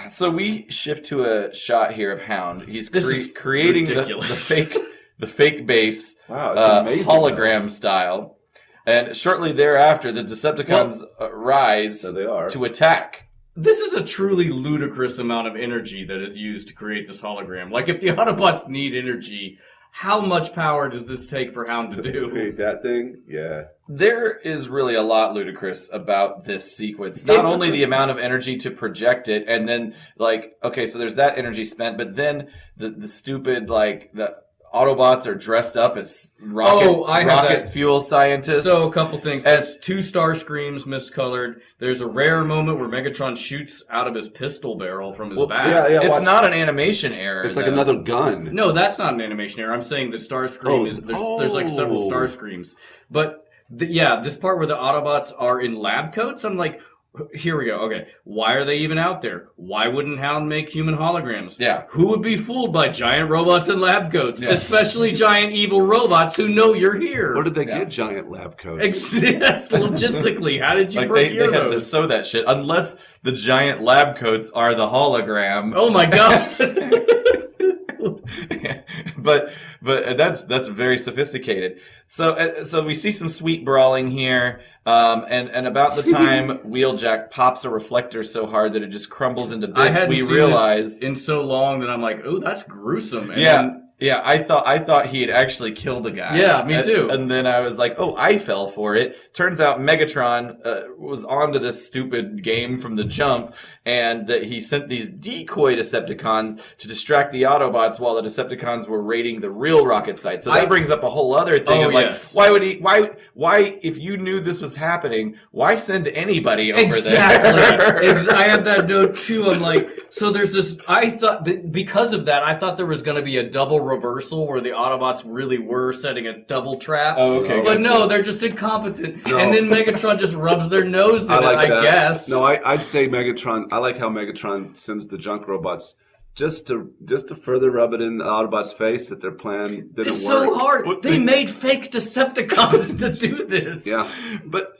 So we shift to a shot here of Hound. He's creating the fake base, wow, it's amazing, hologram style. And shortly thereafter, the Decepticons rise to attack. This is a truly ludicrous amount of energy that is used to create this hologram. Like, if the Autobots need energy, how much power does this take for Hound to do? Create that thing? Yeah. There is really a lot ludicrous about this sequence. Not only the amount of energy to project it, and then, so there's that energy spent, but then the stupid, the Autobots are dressed up as rocket fuel scientists. So, a couple things. There's 2 Starscreams miscolored. There's a rare moment where Megatron shoots out of his pistol barrel from his back. It's not an animation error. It's like another gun. No, that's not an animation error. I'm saying that Starscream there's like several Starscreams. But, this part where the Autobots are in lab coats, I'm like, here we go. Okay. Why are they even out there? Why wouldn't Hound make human holograms? Yeah. Who would be fooled by giant robots in lab coats? Yeah. Especially giant evil robots who know you're here. Where did they get giant lab coats? Yes, logistically. How did you procure they had to sew that shit. Unless the giant lab coats are the hologram. Oh my god. But that's very sophisticated. So we see some sweet brawling here, and about the time Wheeljack pops a reflector so hard that it just crumbles into bits, we realize in so long that I'm like, oh, that's gruesome. And I thought he had actually killed a guy. Yeah, me too. And then I was like, oh, I fell for it. Turns out Megatron was onto this stupid game from the jump, and that he sent these decoy Decepticons to distract the Autobots while the Decepticons were raiding the real rocket site. So that brings up a whole other thing of why would he? Why if you knew this was happening, why send anybody over there? I have that note too. I'm like, so there's this. I thought because of that, I thought there was going to be a double reversal where the Autobots really were setting a double trap. Oh, okay, but no, they're just incompetent. No. And then Megatron just rubs their nose in I guess. No, I'd say Megatron. I like how Megatron sends the junk robots just to further rub it in the Autobots' face that their plan didn't work. It's so hard. They made fake Decepticons to do this. Yeah, but.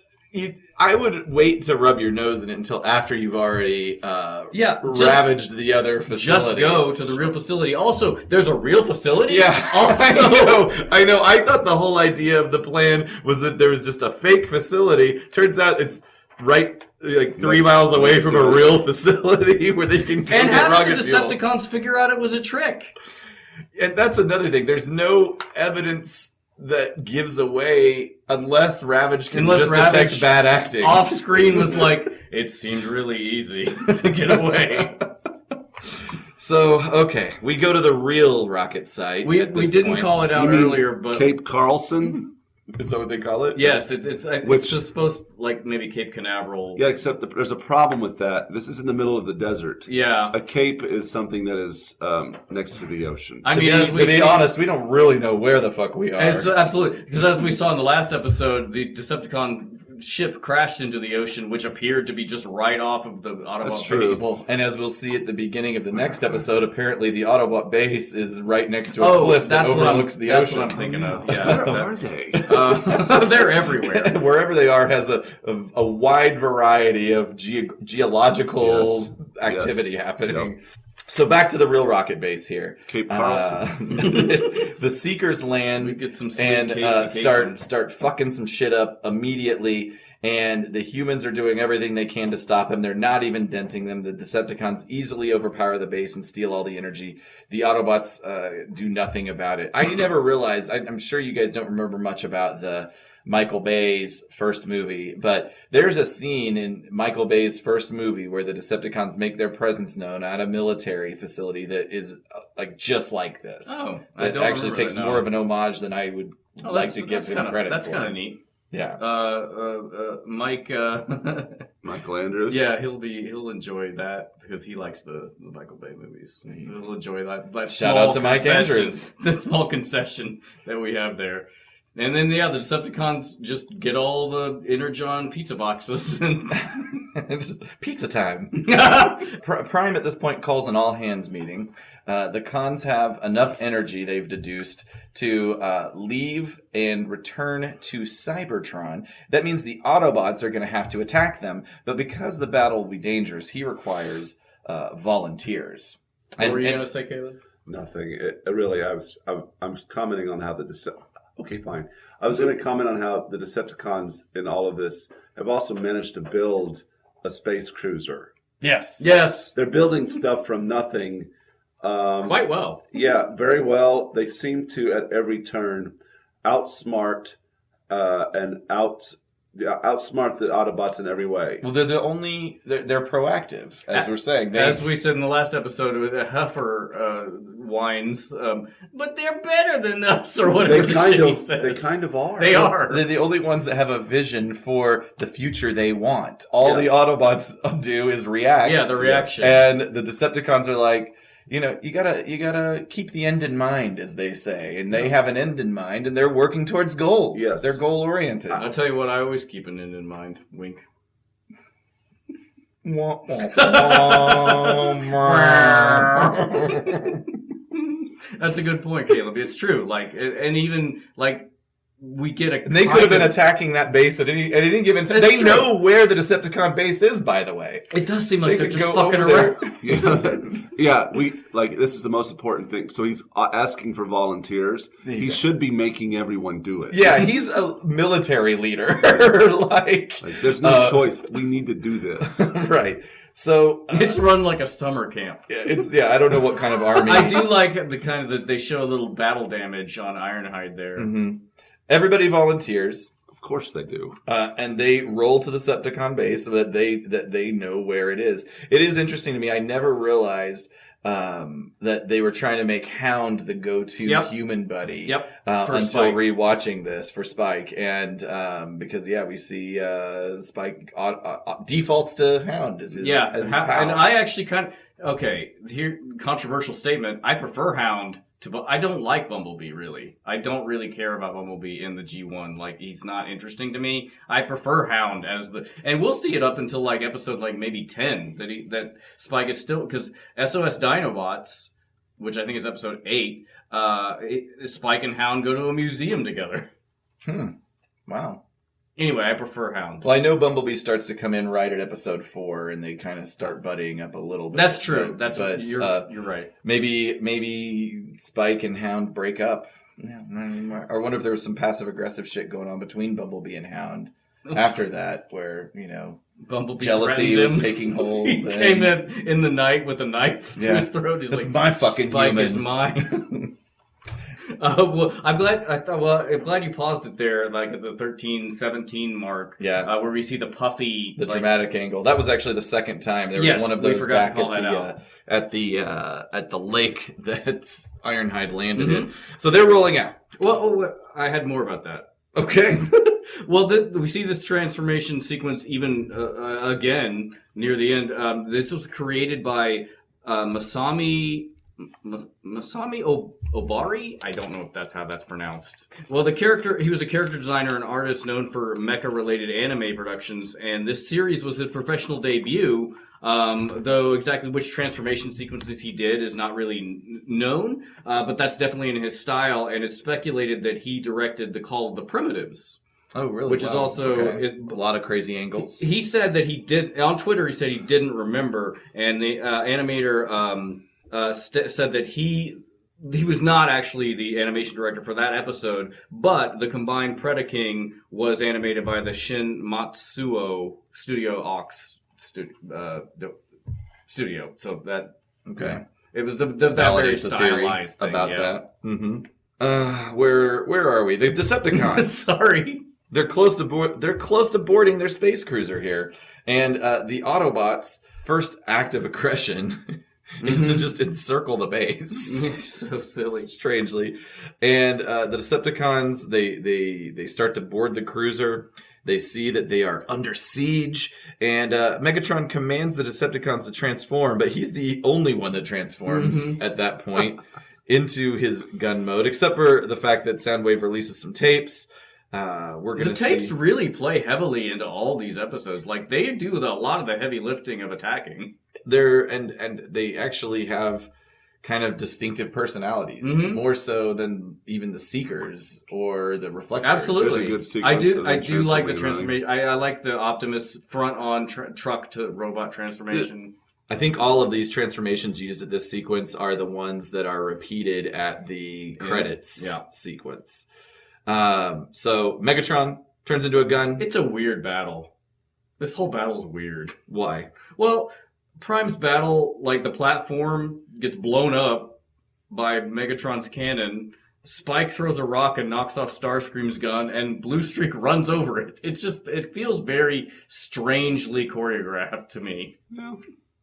I would wait to rub your nose in it until after you've already ravaged the other facility. Just go to the real facility. Also, there's a real facility? Yeah. I know. I thought the whole idea of the plan was that there was just a fake facility. Turns out it's right 3 miles away from a real facility where they can get rocket fuel. And how did the Decepticons figure out it was a trick? And that's another thing. There's no evidence that gives away unless Ravage can detect bad acting. Off screen was like, it seemed really easy to get away. So, okay, we go to the real rocket site. We didn't call it out earlier, but Cape Carlson? Is that what they call it? Yes, it's just supposed like maybe Cape Canaveral. Yeah, except there's a problem with that. This is in the middle of the desert. Yeah, a cape is something that is next to the ocean. To be honest, we don't really know where the fuck we are. Absolutely, because as we saw in the last episode, the Decepticon ship crashed into the ocean, which appeared to be just right off of the Autobot That's true. base. Well, and as we'll see at the beginning of the next episode, apparently the Autobot base is right next to a Oh, cliff that that's what I'm- overlooks the that's ocean. what I'm thinking of. Where Yeah, are they? they're everywhere. Wherever they are has a wide variety of geological Yes. activity Yes. happening. So back to the real rocket base here. Cape Carlson. The Seekers We land get some sweet and Casey start fucking some shit up immediately. And the humans are doing everything they can to stop him. They're not even denting them. The Decepticons easily overpower the base and steal all the energy. The Autobots do nothing about it. I never realized, I'm sure you guys don't remember much about the Michael Bay's first movie, but there's a scene in Michael Bay's first movie where the Decepticons make their presence known at a military facility that is like just like this. Oh, I It don't actually remember takes that, no. more of an homage than I would like to give him credit That's for. kind of neat. Yeah. Mike. Michael Andrews. Yeah, he'll enjoy that because he likes the Michael Bay movies. So he'll enjoy that. Shout small out to Mike concession- Andrews. The small concession that we have there. And then, the Decepticons just get all the Energon pizza boxes. And Just pizza time. Prime at this point calls an all-hands meeting. The cons have enough energy, they've deduced, to leave and return to Cybertron. That means the Autobots are going to have to attack them, but because the battle will be dangerous, he requires volunteers. What were you going to say, Caleb? Nothing. I'm commenting on how okay, fine. I was going to comment on how the Decepticons in all of this have also managed to build a space cruiser. Yes. Yes, They're building stuff from nothing. quite well. Yeah, very well. They seem to, at every turn, outsmart outsmart the Autobots in every way. Well, they're proactive, as we're saying. As we said in the last episode with the heifer whines, but they're better than us, or whatever They kind of are. They are. They're the only ones that have a vision for the future they want. All the Autobots do is react. Yeah, the reaction. And the Decepticons are like, you gotta keep the end in mind, as they say. And they have an end in mind, and they're working towards goals. Yes. They're goal-oriented. I'll tell you what, I always keep an end in mind. Wink. Wah, wah, wah. That's a good point, Caleb. It's true. Like, and even like we get a. And they could have been attacking that base at any given time. It's They true. know where the Decepticon base is, by the way. It does seem like They they're could just go fucking over around. Yeah, this is the most important thing. So he's asking for volunteers. He should be making everyone do it. Yeah, he's a military leader. like There's no choice. We need to do this. right. So It's run like a summer camp. I don't know what kind of army. I do like the kind of that they show a little battle damage on Ironhide there. Mhm. Everybody volunteers, Of course they do. and they roll to the Decepticon base so that they know where it is. It is interesting to me. I never realized that they were trying to make Hound the go-to human buddy. Yep. Until Spike. rewatching this for Spike, and because we see Spike defaults to Hound as his as his pal. And I actually here controversial statement. I prefer Hound to. I don't like Bumblebee really. I don't really care about Bumblebee in the G1. Like he's not interesting to me. I prefer Hound as and we'll see it up until like episode like maybe 10 that Spike is still because SOS Dinobots, which I think is episode 8. Spike and Hound go to a museum together. Wow. Anyway, I prefer Hound. Well, I know Bumblebee starts to come in right at episode 4, and they kind of start buddying up a little bit. That's true. But You're right. maybe Spike and Hound break up. Yeah, I wonder if there was some passive aggressive shit going on between Bumblebee and Hound after that, where Bumblebee jealousy threatened was him. taking hold. He came in the night with a knife to Yeah. his throat. He's That's like, my fucking Spike human. is mine. Well, I'm glad you paused it there, like at the 13-17 mark. Yeah. Where we see the Puffy, The dramatic angle. That was actually the second time. There was Yes, one of we those forgot to back call that out. at the lake that Ironhide landed in. Mm-hmm. So they're rolling out. Well, I had more about that. Okay. Well, we see this transformation sequence even again near the end. This was created by Masami Masami Obari? I don't know if that's how that's pronounced. Well, he was a character designer and artist known for mecha-related anime productions, and this series was his professional debut, though exactly which transformation sequences he did is not really known, but that's definitely in his style, and it's speculated that he directed The Call of the Primitives. Oh, really? Which is also... a lot of crazy angles. He said that he did... On Twitter, he said he didn't remember, and the animator... said that he was not actually the animation director for that episode, but the combined Predaking was animated by the Shin Matsuo Studio Ox studio. So that it was that very stylized thing, about that. Mm-hmm. Where are we? The Decepticons. Sorry. They're close to boarding their space cruiser here, and the Autobots' first act of aggression is to just encircle the base. So silly. Strangely. And the Decepticons, they start to board the cruiser. They see that they are under siege. And Megatron commands the Decepticons to transform, but he's the only one that transforms at that point into his gun mode, except for the fact that Soundwave releases some tapes. The tapes really play heavily into all these episodes. Like, they do a lot of the heavy lifting of attacking. And they actually have kind of distinctive personalities, more so than even the Seekers or the Reflectors. Absolutely, I do like the transformation. I like the Optimus front-on truck to robot transformation. I think all of these transformations used at this sequence are the ones that are repeated at the credits sequence. So Megatron turns into a gun. It's a weird battle. This whole battle is weird. Why? Well, Prime's battle, like the platform gets blown up by Megatron's cannon. Spike throws a rock and knocks off Starscream's gun, and Blue Streak runs over it. It feels very strangely choreographed to me. Yeah.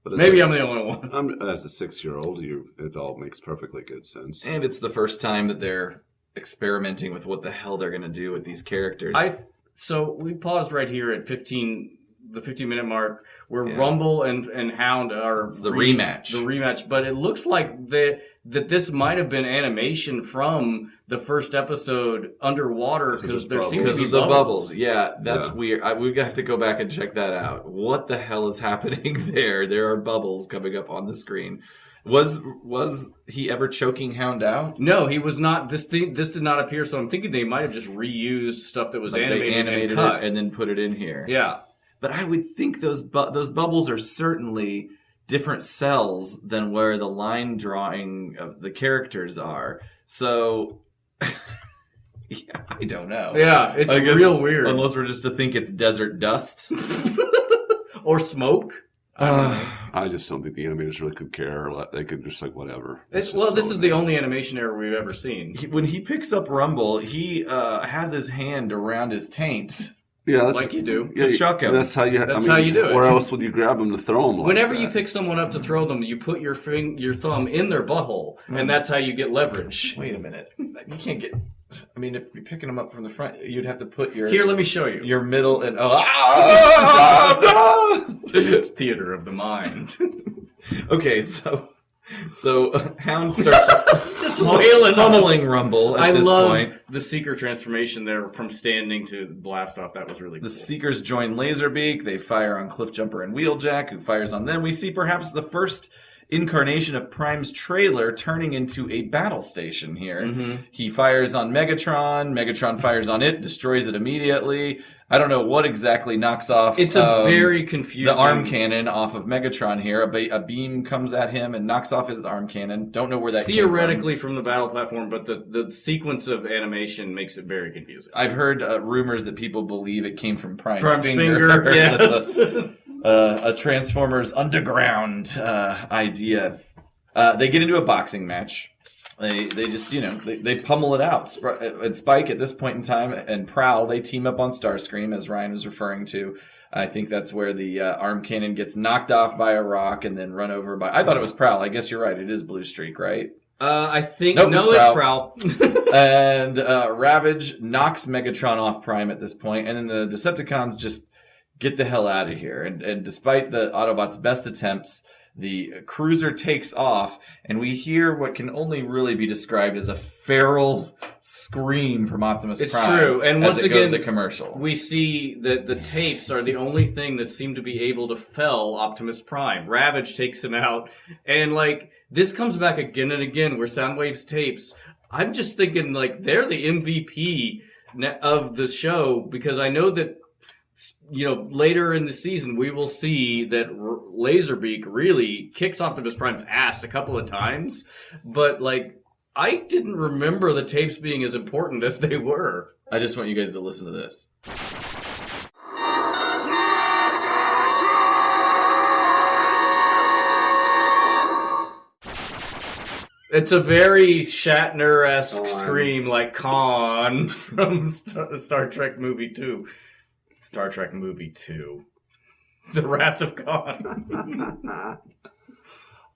Maybe I'm the only one. As a 6-year-old, it all makes perfectly good sense. And it's the first time that they're experimenting with what the hell they're going to do with these characters. So we paused right here at the 15-minute mark, where Rumble and Hound are... It's the rematch. The rematch, but it looks like that this might have been animation from the first episode underwater, because there seems to be the bubbles. Yeah, that's weird. We have to go back and check that out. What the hell is happening there? There are bubbles coming up on the screen. Was he ever choking Hound out? No, he was not. This did not appear, so I'm thinking they might have just reused stuff that was animated and cut. And then put it in here. Yeah. But I would think those bubbles are certainly different cells than where the line drawing of the characters are. So, yeah, I don't know. Yeah, it's real weird. Unless we're just to think it's desert dust. Or smoke. I just don't think the animators really could care. They could just whatever. This is the only animation error we've ever seen. When he picks up Rumble, he has his hand around his taint. Yeah, like you do. To chuck him. That's how you do it. Where else would you grab them to throw them? Whenever you pick someone up to throw them, you put your thumb in their butthole, and that's how you get leverage. Wait a minute. You can't get... I mean, if you're picking them up from the front, you'd have to put your... Here, let me show you. Your middle and... Theater of the mind. Okay, so Hound starts just wailing, pummeling Rumble at this point. I love the Seeker transformation there from standing to blast off. That was really cool. The Seekers join Laserbeak. They fire on Cliffjumper and Wheeljack, who fires on them. We see perhaps the first incarnation of Prime's trailer turning into a battle station here. Mm-hmm. He fires on Megatron. Megatron fires on it, destroys it immediately. I don't know what exactly knocks off. It's a very confusing... The arm cannon off of Megatron here. A beam comes at him and knocks off his arm cannon. Don't know where that theoretically came from the battle platform, but the sequence of animation makes it very confusing. I've heard rumors that people believe it came from Prime's finger. Yes. A Transformers Underground idea. They get into a boxing match. They just, they pummel it out. And Spike, at this point in time, and Prowl, they team up on Starscream, as Ryan was referring to. I think that's where the arm cannon gets knocked off by a rock and then run over by... I thought it was Prowl. I guess you're right. It is Blue Streak, right? I think... Nope, it's Prowl. And Ravage knocks Megatron off Prime at this point, and then the Decepticons just get the hell out of here. And despite the Autobots' best attempts, the cruiser takes off, and we hear what can only really be described as a feral scream from Optimus It's Prime. true, and as once it again, goes to commercial. we see that the tapes are the only thing that seem to be able to fell Optimus Prime. Ravage takes him out, and like this comes back again and again where Soundwave's tapes. I'm just thinking like they're the MVP of the show, because I know that, you know, later in the season we will see that Laserbeak really kicks Optimus Prime's ass a couple of times, but like I didn't remember the tapes being as important as they were. I just want you guys to listen to this. It's a very Shatner-esque scream, like Khan from Star Trek Movie 2. Star Trek Movie 2. The Wrath of Khan.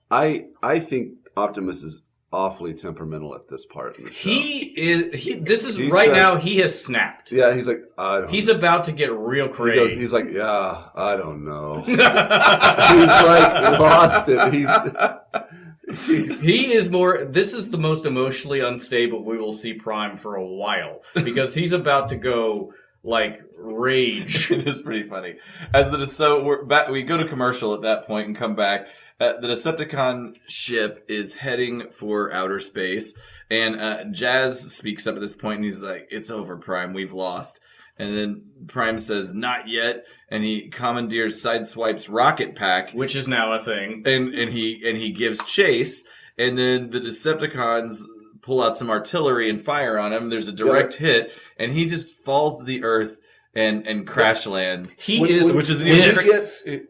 I think Optimus is awfully temperamental at this part in the show. He says- now he has snapped. Yeah, he's like, I don't He's about to get real crazy. he's like, yeah, I don't know. He's like lost it. He is more. This is the most emotionally unstable we will see Prime for a while, because he's about to go like rage. It is pretty funny. We go to commercial at that point and come back. The Decepticon ship is heading for outer space, and Jazz speaks up at this point, and he's like, "It's over, Prime. We've lost." And then Prime says, "Not yet," and he commandeers Sideswipe's rocket pack, Which is now a thing. and he gives chase. And then the Decepticons pull out some artillery and fire on him. There's a direct hit, and he just falls to the earth and crash lands. Which is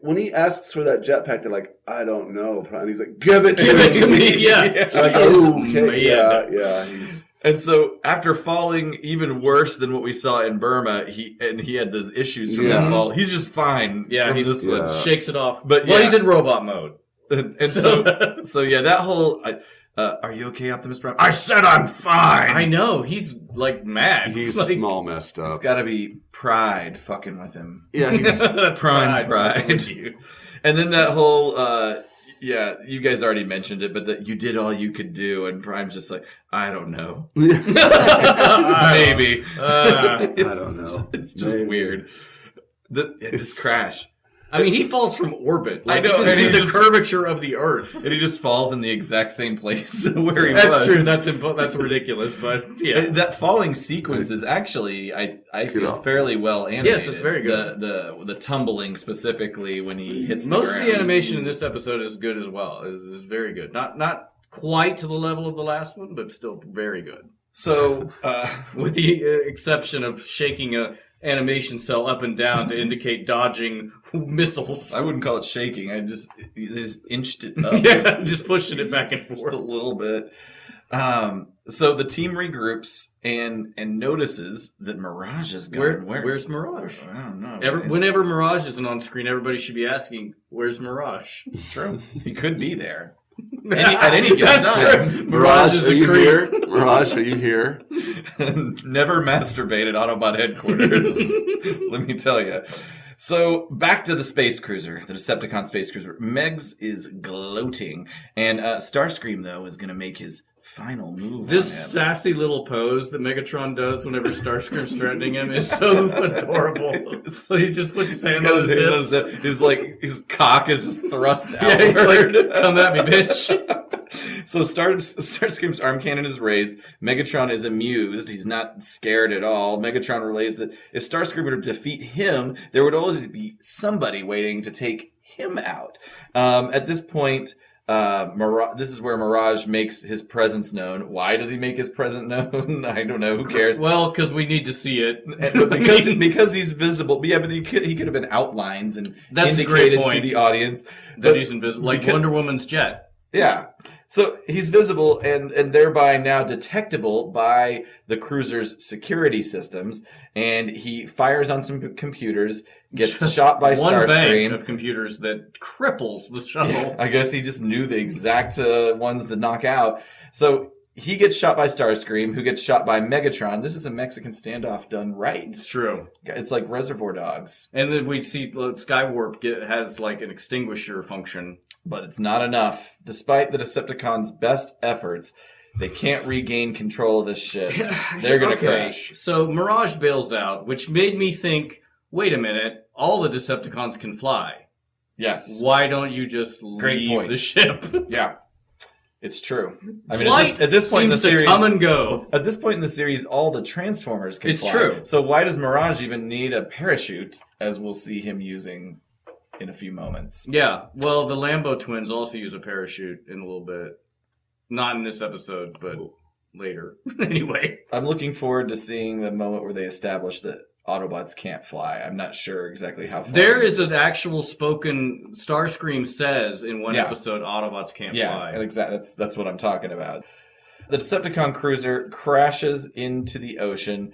when he asks for that jetpack, they're like, I don't know, and he's like, give it to me. Yeah. Like, He is okay, mad. yeah. He's And so, after falling even worse than what we saw in Burma, he had those issues from that fall. He's just fine. Yeah, from he's this one. shakes it off. But well, yeah. he's in robot mode. And so yeah, that whole. Are you okay, Optimus Prime? I said I'm fine. I know, he's like mad. he's like, all messed up. It's got to be pride fucking with him. Yeah, he's That's Prime with pride. you. And then that whole. Yeah, you guys already mentioned it, but that you did all you could do, and Prime's just like, I don't know. Maybe. I don't know. It's just Maybe. weird. This crash. I mean, he falls from orbit. Like, I know, you can and see he the just- curvature of the Earth. And he just falls in the exact same place where he That's was. true. That's ridiculous, but yeah. That falling sequence is actually, I feel, Yeah. fairly well animated. Yes, it's very good. The tumbling specifically when he hits the Most ground. of the animation in this episode is good as well. Is very good. Not quite to the level of the last one, but still very good. So, With the exception of shaking a animation cell up and down to indicate dodging missiles. I wouldn't call it shaking. I just inched it up. Yeah, just pushing it back and Just a forth. little bit. So the team regroups and notices that Mirage is gone. Where's Mirage? I don't know. Whenever Mirage isn't on screen, everybody should be asking, "Where's Mirage?" It's true. He could be there. At any given That's time. true. Mirage, is are a you creep. here? Mirage, are you here? Never masturbate at Autobot headquarters. Let me tell you. So, back to the space cruiser, the Decepticon space cruiser. Megs is gloating, and Starscream, though, is going to make his final move This on him. sassy little pose that Megatron does whenever Starscream's threatening him is so adorable. So he just puts his hand on his hand hips. His cock is just thrust Yeah, he's outward. like, "Come at me, bitch." So Starscream's arm cannon is raised. Megatron is amused. He's not scared at all. Megatron relays that if Starscream were to defeat him, there would always be somebody waiting to take him out. At this point, this is where Mirage makes his presence known. Why does he make his presence known? I don't know. Who cares? Well, because we need to see it. But because he's visible. But yeah, but he could have been outlines and That's a great indicated to point. the audience That but he's invisible, like because- Wonder Woman's jet. Yeah. So he's visible and thereby now detectable by the cruiser's security systems. And he fires on some computers, gets Just shot by one bank Starscream. of computers that cripples the shuttle. I guess he just knew the exact ones to knock out. So he gets shot by Starscream, who gets shot by Megatron. This is a Mexican standoff done right. It's true. It's like Reservoir Dogs. And then we see Skywarp has like an extinguisher function. But it's not enough. Despite the Decepticons' best efforts, they can't regain control of this ship. They're going to crash. So Mirage bails out, which made me think, wait a minute, all the Decepticons can fly. Yes. Why don't you just Great leave point. the ship? Yeah. It's true. I mean, Flight at this point in the seems series, to come and go. at this point in the series, all the Transformers can It's fly. true. So why does Mirage even need a parachute, as we'll see him using in a few moments? Yeah, well, the Lambo twins also use a parachute in a little bit. Not in this episode, but later. Anyway. I'm looking forward to seeing the moment where they establish that Autobots can't fly. I'm not sure exactly how far. There is an actual spoken... Starscream says in one Yeah. episode, Autobots can't Yeah, fly. exactly. That's what I'm talking about. The Decepticon cruiser crashes into the ocean.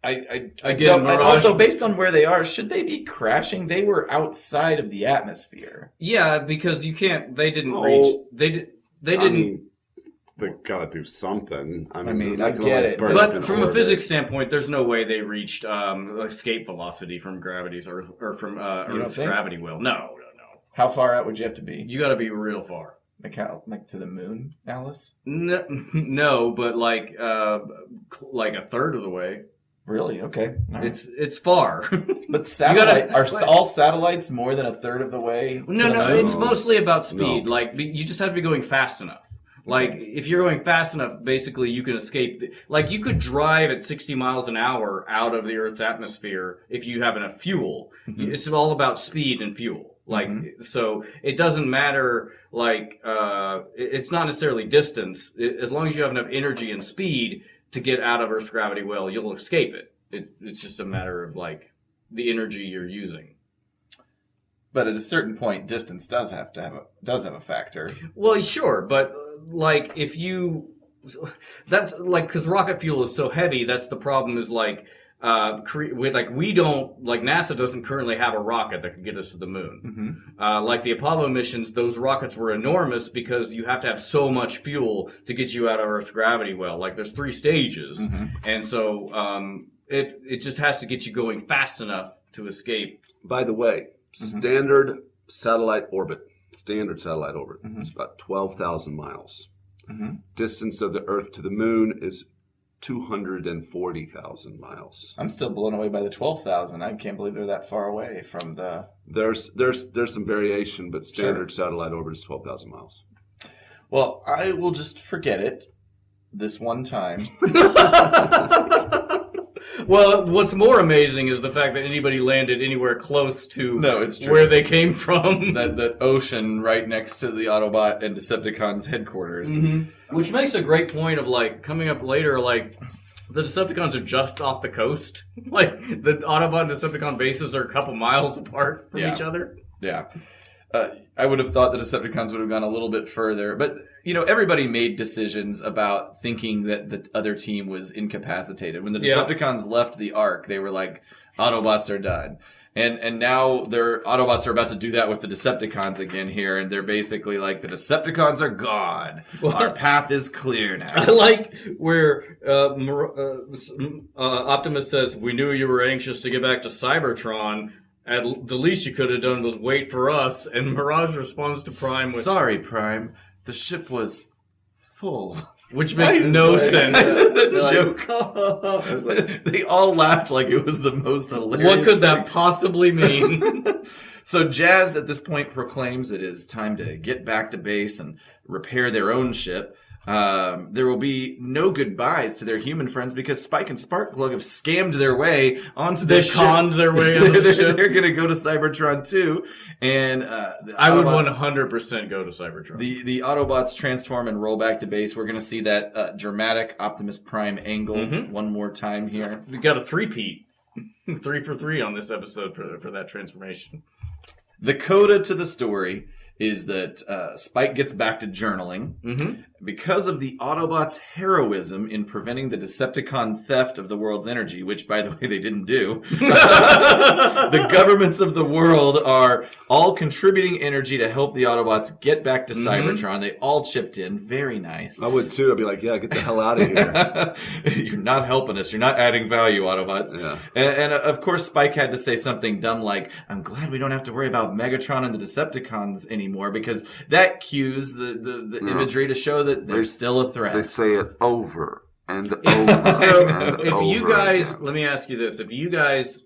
I Again, don't, Mirage- and also, based on where they are, should they be crashing? They were outside of the atmosphere. Yeah, because you can't... They didn't Oh, reach... They didn't... I mean, they gotta do something. I mean, they're I not gonna, get like, it, burn up But in from a orbit. physics standpoint, there's no way they reached escape velocity from gravity's Earth or from don't Earth's think? gravity well. No. How far out would you have to be? You got to be real far. Like to the moon, Alice? No, but like a third of the way. Really? Okay. All right. It's far. But satellite gotta- are all satellites more than a third of the way? to No, the no, moon? it's mostly about speed. No. Like you just have to be going fast enough. Like if you're going fast enough, basically you can escape. Like you could drive at 60 miles an hour out of the Earth's atmosphere if you have enough fuel. Mm-hmm. It's all about speed and fuel. Like so, it doesn't matter. Like it's not necessarily distance. As long as you have enough energy and speed to get out of Earth's gravity well, you'll escape it. It's just a matter of like the energy you're using. But at a certain point, distance does have a factor. Well, sure, but like if you, that's like because rocket fuel is so heavy. That's the problem. Is like we don't like NASA doesn't currently have a rocket that could get us to the moon. Like the Apollo missions, those rockets were enormous because you have to have so much fuel to get you out of Earth's gravity well. Like there's 3 stages, and so it just has to get you going fast enough to escape. By the way, standard satellite orbit. It's about 12,000 miles. Distance of the Earth to the moon is 240,000 miles. I'm still blown away by the 12,000. I can't believe they're that far away from the... There's some variation, but standard satellite orbit is 12,000 miles. Well, I will just forget it this one time. Well, what's more amazing is the fact that anybody landed anywhere close to No, it's true. where they came from. that ocean right next to the Autobot and Decepticons headquarters. Which makes a great point of, like, coming up later, like, the Decepticons are just off the coast. Like, the Autobot and Decepticon bases are a couple miles apart from Yeah. each other. Yeah. I would have thought the Decepticons would have gone a little bit further. But, everybody made decisions about thinking that the other team was incapacitated. When the Yeah. Decepticons left the Ark, they were like, Autobots are done. And now their Autobots are about to do that with the Decepticons again here. And they're basically like, the Decepticons are gone. Our path is clear now. I like where Optimus says, "We knew you were anxious to get back to Cybertron. The least you could have done was wait for us." And Mirage responds to Prime with, Sorry, Prime. The ship was full. which makes no sense. I said that They're like, joke. They all laughed like it was the most hilarious. what could that thing. possibly mean? So Jazz at this point proclaims it is time to get back to base and repair their own ship. There will be no goodbyes to their human friends because Spike and Sparkplug have scammed their way onto the They ship. conned their way on the ship. They're going to go to Cybertron too, and I would Autobots- 100% go to Cybertron. The Autobots transform and roll back to base. We're going to see that dramatic Optimus Prime angle one more time here. We got a 3-peat. 3 for 3 on this episode for that transformation. The coda to the story is that Spike gets back to journaling. Because of the Autobots' heroism in preventing the Decepticon theft of the world's energy, which, by the way, they didn't do, the governments of the world are all contributing energy to help the Autobots get back to Cybertron. They all chipped in. Very nice. I would too. I'd be like, yeah, get the hell out of here. You're not helping us. You're not adding value, Autobots. Yeah. And of course, Spike had to say something dumb like, I'm glad we don't have to worry about Megatron and the Decepticons anymore. anymore because that cues the imagery to show that they're still a threat. They say it over and over. So and if you over guys, again. let me ask you this: if you guys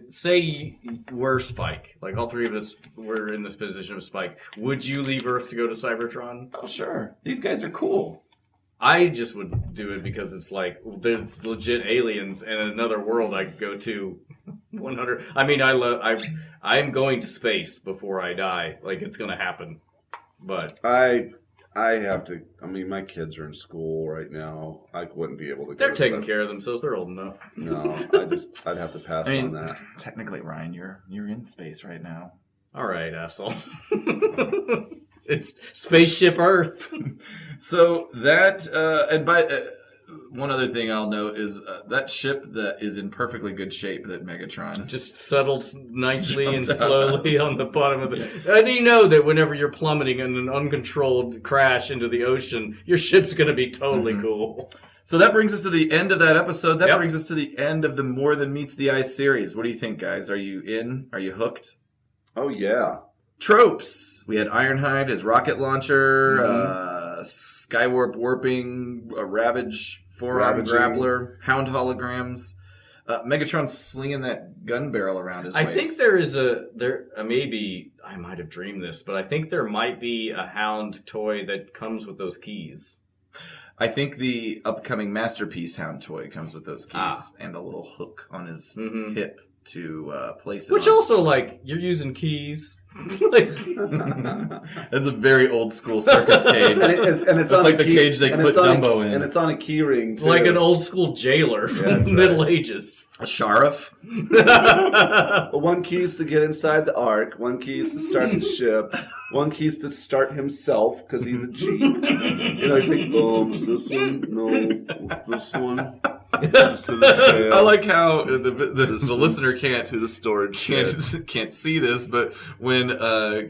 say we're Spike, like all three of us were in this position of Spike, would you leave Earth to go to Cybertron? Oh, sure. These guys are cool. I just would do it because it's like there's legit aliens and another world I could go to. 100. I mean, I'm going to space before I die. Like it's gonna happen. But I have to. I mean, my kids are in school right now. I wouldn't be able to. they're go taking care of themselves. They're old enough. No, I'd have to pass I mean, on that. technically, Ryan, you're in space right now. All right, asshole. It's spaceship Earth. So that and by one other thing I'll note is that ship that is in perfectly good shape that Megatron Just settled nicely and Jumped out. slowly on the bottom of it. And you know that whenever you're plummeting in an uncontrolled crash into the ocean, your ship's going to be totally cool. So that brings us to the end of that episode. That Yep. brings us to the end of the More Than Meets the Eye series. What do you think, guys? Are you in? Are you hooked? Oh yeah. Tropes. We had Ironhide as rocket launcher, Skywarp warping, a Ravage forearm Ravaging. grappler, Hound holograms, Megatron slinging that gun barrel around his I waist. think maybe I might have dreamed this, but I think there might be a Hound toy that comes with those keys. I think the upcoming Masterpiece Hound toy comes with those keys Ah. and a little hook on his Mhm. hip to place it Which on. also, like, you're using keys. Like, That's a very old school circus cage. And it's That's on like a the key, cage they and put it's on Dumbo in. And it's on a key ring, too. like an old school jailer from that's the right. Middle Ages. A sheriff. Well, one key is to get inside the Ark. One key is to start the ship. One key is to start himself because he's a Jeep. You know, he's like, is this one? No. What's this one? Just to the tail. I like how the listener can't to the storage shed. can't see this, but when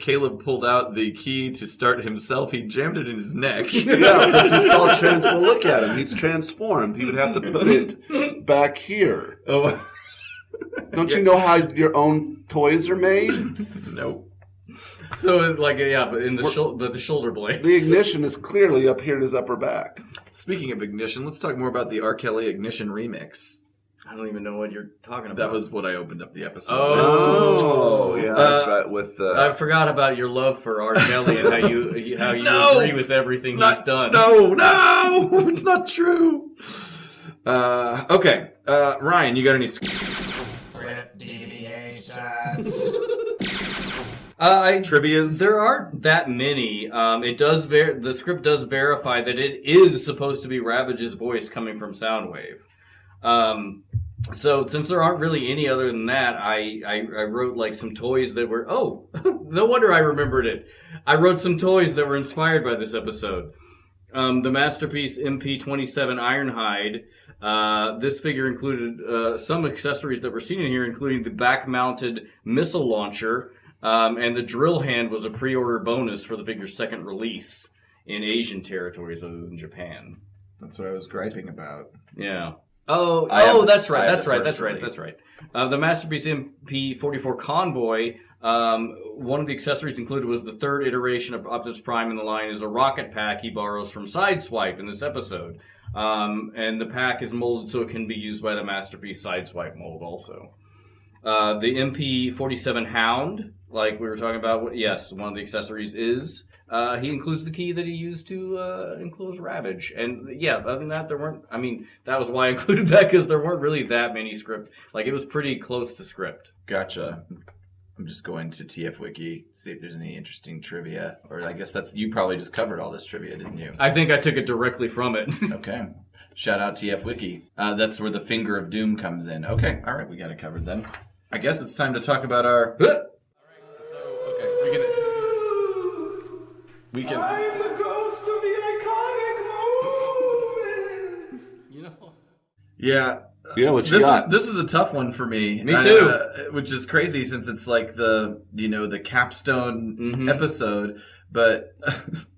Caleb pulled out the key to start himself, he jammed it in his neck. Yeah, because he's all well, look at him. He's transformed. He would have to put it back here. Oh, Don't you know how your own toys are made? nope. So, like, yeah, but in the shoulder blades. The ignition is clearly up here in his upper back. Speaking of ignition, let's talk more about the R. Kelly Ignition remix. I don't even know what you're talking about. That was what I opened up the episode. Oh, yeah, that's right. With I forgot about your love for R. Kelly and how you No! agree with everything he's done. No, it's not true. Okay, Ryan, you got any? Trivias? There aren't that many. It does the script does verify that it is supposed to be Ravage's voice coming from Soundwave. So since there aren't really any other than that, I wrote like some toys that were no wonder I remembered it. I wrote some toys that were inspired by this episode. The Masterpiece MP27 Ironhide. This figure included some accessories that were seen in here, including the back-mounted missile launcher. And the drill hand was a pre-order bonus for the figure's second release in Asian territories other than Japan. That's what I was griping about. Yeah. I have That's I right. have That's the right. first That's right. release. That's right. The Masterpiece MP44 Convoy. One of the accessories included was the third iteration of Optimus Prime in the line is a rocket pack he borrows from Sideswipe in this episode. And the pack is molded so it can be used by the Masterpiece Sideswipe mold also. The MP47 Hound, like we were talking about, yes, one of the accessories is he includes the key that he used to enclose Ravage. And yeah, other than that, that was why I included that, because there weren't really that many script. Like, it was pretty close to script. Gotcha. I'm just going to TF Wiki, see if there's any interesting trivia. Or I guess you probably just covered all this trivia, didn't you? I think I took it directly from it. Okay. Shout out TF Wiki. That's where the Finger of Doom comes in. Okay, all right, we got it covered then. I guess it's time to talk about our... We can... I'm the ghost of the iconic moment. You know? Yeah. Yeah, what you got? This is a tough one for me. Me too. Which is crazy since it's like the capstone episode. But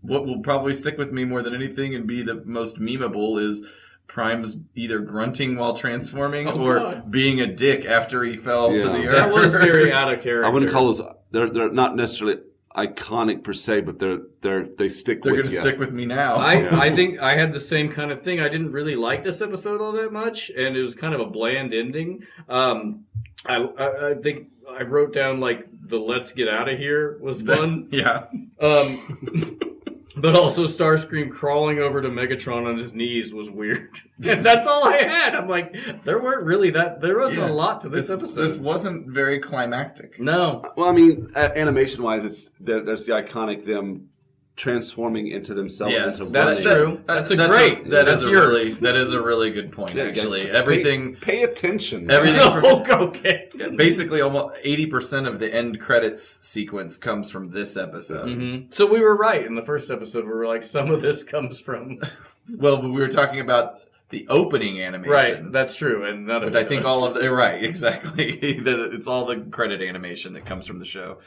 what will probably stick with me more than anything and be the most memeable is Prime's either grunting while transforming or being a dick after he fell to the earth. That was very out of character. I wouldn't call those. They're not necessarily iconic per se, but they stick. They're with going to you. stick with me now. I think I had the same kind of thing. I didn't really like this episode all that much, and it was kind of a bland ending. I think I wrote down like the "Let's get out of here" was fun. Yeah. But also Starscream crawling over to Megatron on his knees was weird. And that's all I had. I'm like, there wasn't a lot to this episode. This wasn't very climactic. No. Well, I mean, animation wise, there's the iconic them transforming into themselves. Yes, into that's running. true. That is a really good point. Yeah, actually, guys, everything. Pay attention. Everything. Okay. Basically, almost 80% of the end credits sequence comes from this episode. Mm-hmm. So we were right in the first episode. We were like, some of this comes from. Well, we were talking about the opening animation, Right, that's true, and none of but it I think does. all of right, exactly. It's all the credit animation that comes from the show.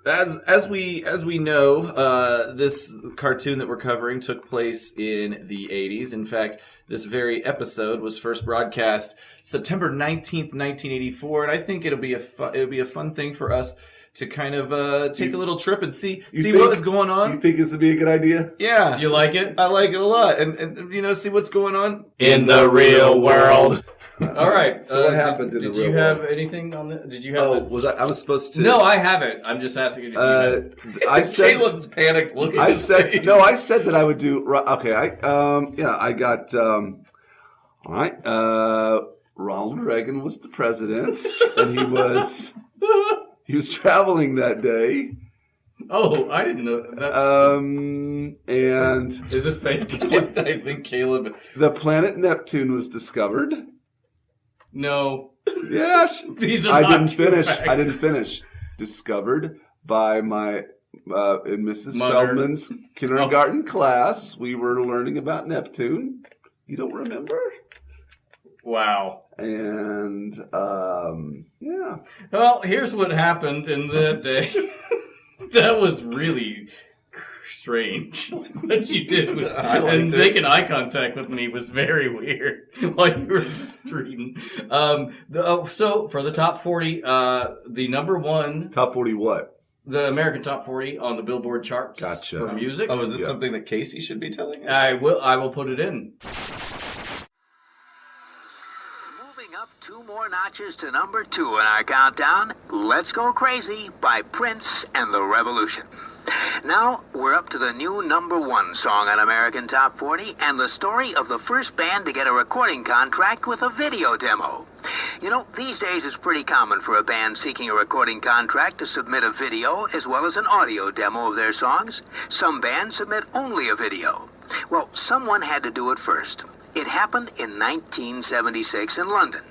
As we know, this cartoon that we're covering took place in the 80s. In fact, this very episode was first broadcast September 19th, 1984, and I think it'll be a fun thing for us to kind of take a little trip and see what is going on. You think this would be a good idea? Yeah. Do you like it? I like it a lot, and see what's going on In the real world. All right. So what happened in the Did real you world? have anything on the? Did you have? Oh, I was supposed to? No, I haven't. I'm just asking if you have. I said. Caleb's panicked looking. I said no. I said that I would do. Okay. I got. All right. Ronald Reagan was the president, and he was traveling that day. Oh, I didn't know. That's. And Is this fake? I think Caleb. the planet Neptune was discovered. No. Yes. These are I not didn't true finish. facts. I didn't finish. Discovered by my in Mrs. Mother. Feldman's kindergarten class. We were learning about Neptune. You don't remember? Wow. And yeah. Well, here's what happened in that day. That was really strange. What you did was, I liked and it. making eye contact with me was very weird while you were just reading. So for the top 40, the number one, Top 40 what? the American top 40 on the Billboard charts Gotcha. for music. Oh, is this Yeah. something that Casey should be telling us? I will put it in. Moving up 2 more notches to number 2 in our countdown, Let's Go Crazy by Prince and the Revolution. Now, we're up to the new number 1 song on American Top 40 and the story of the first band to get a recording contract with a video demo. You know, these days it's pretty common for a band seeking a recording contract to submit a video as well as an audio demo of their songs. Some bands submit only a video. Well, someone had to do it first. It happened in 1976 in London.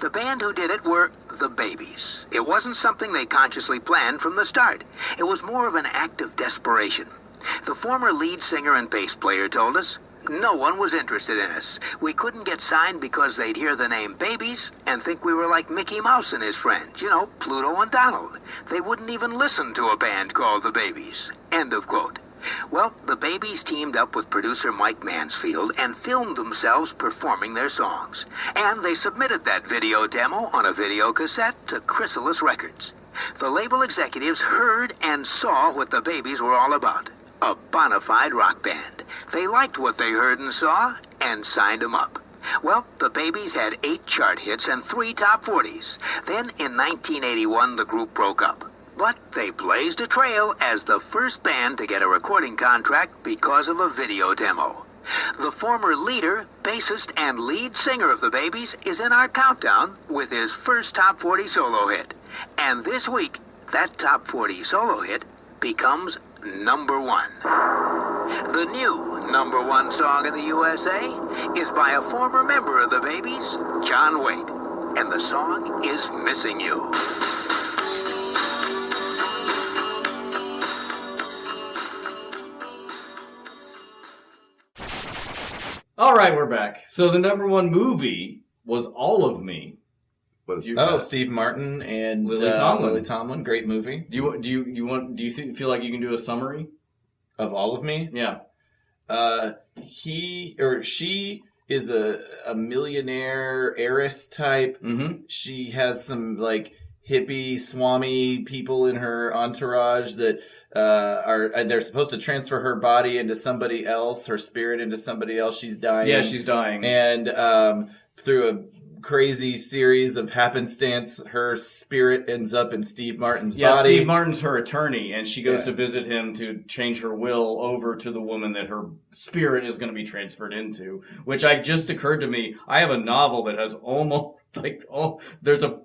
The band who did it were the Babies. It wasn't something they consciously planned from the start. It was more of an act of desperation. The former lead singer and bass player told us, no one was interested in us. We couldn't get signed because they'd hear the name Babies and think we were like Mickey Mouse and his friends, you know, Pluto and Donald. They wouldn't even listen to a band called the Babies. End of quote. Well, the Babies teamed up with producer Mike Mansfield and filmed themselves performing their songs. And they submitted that video demo on a video cassette to Chrysalis Records. The label executives heard and saw what the Babies were all about. A bona fide rock band. They liked what they heard and saw and signed them up. Well, the Babies had 8 chart hits and 3 top 40s. Then in 1981, the group broke up. But they blazed a trail as the first band to get a recording contract because of a video demo. The former leader, bassist, and lead singer of the Babies is in our countdown with his first top 40 solo hit. And this week, that top 40 solo hit becomes number 1. The new number 1 song in the USA is by a former member of the Babies, John Waite. And the song is Missing You. All right, we're back. So the number 1 movie was All of Me. What is Oh, Steve Martin and Lily Tomlin. Lily Tomlin, great movie. Do you feel like you can do a summary? Of All of Me? Yeah. He or she is a millionaire heiress type. Mm-hmm. She has some like hippie, swami people in her entourage that they're supposed to transfer her body into somebody else, her spirit into somebody else. She's dying. Yeah, she's dying. And through a crazy series of happenstance, her spirit ends up in Steve Martin's Yeah, body. Steve Martin's her attorney, and she goes to visit him to change her will over to the woman that her spirit is going to be transferred into. Which just occurred to me, I have a novel that has almost there's a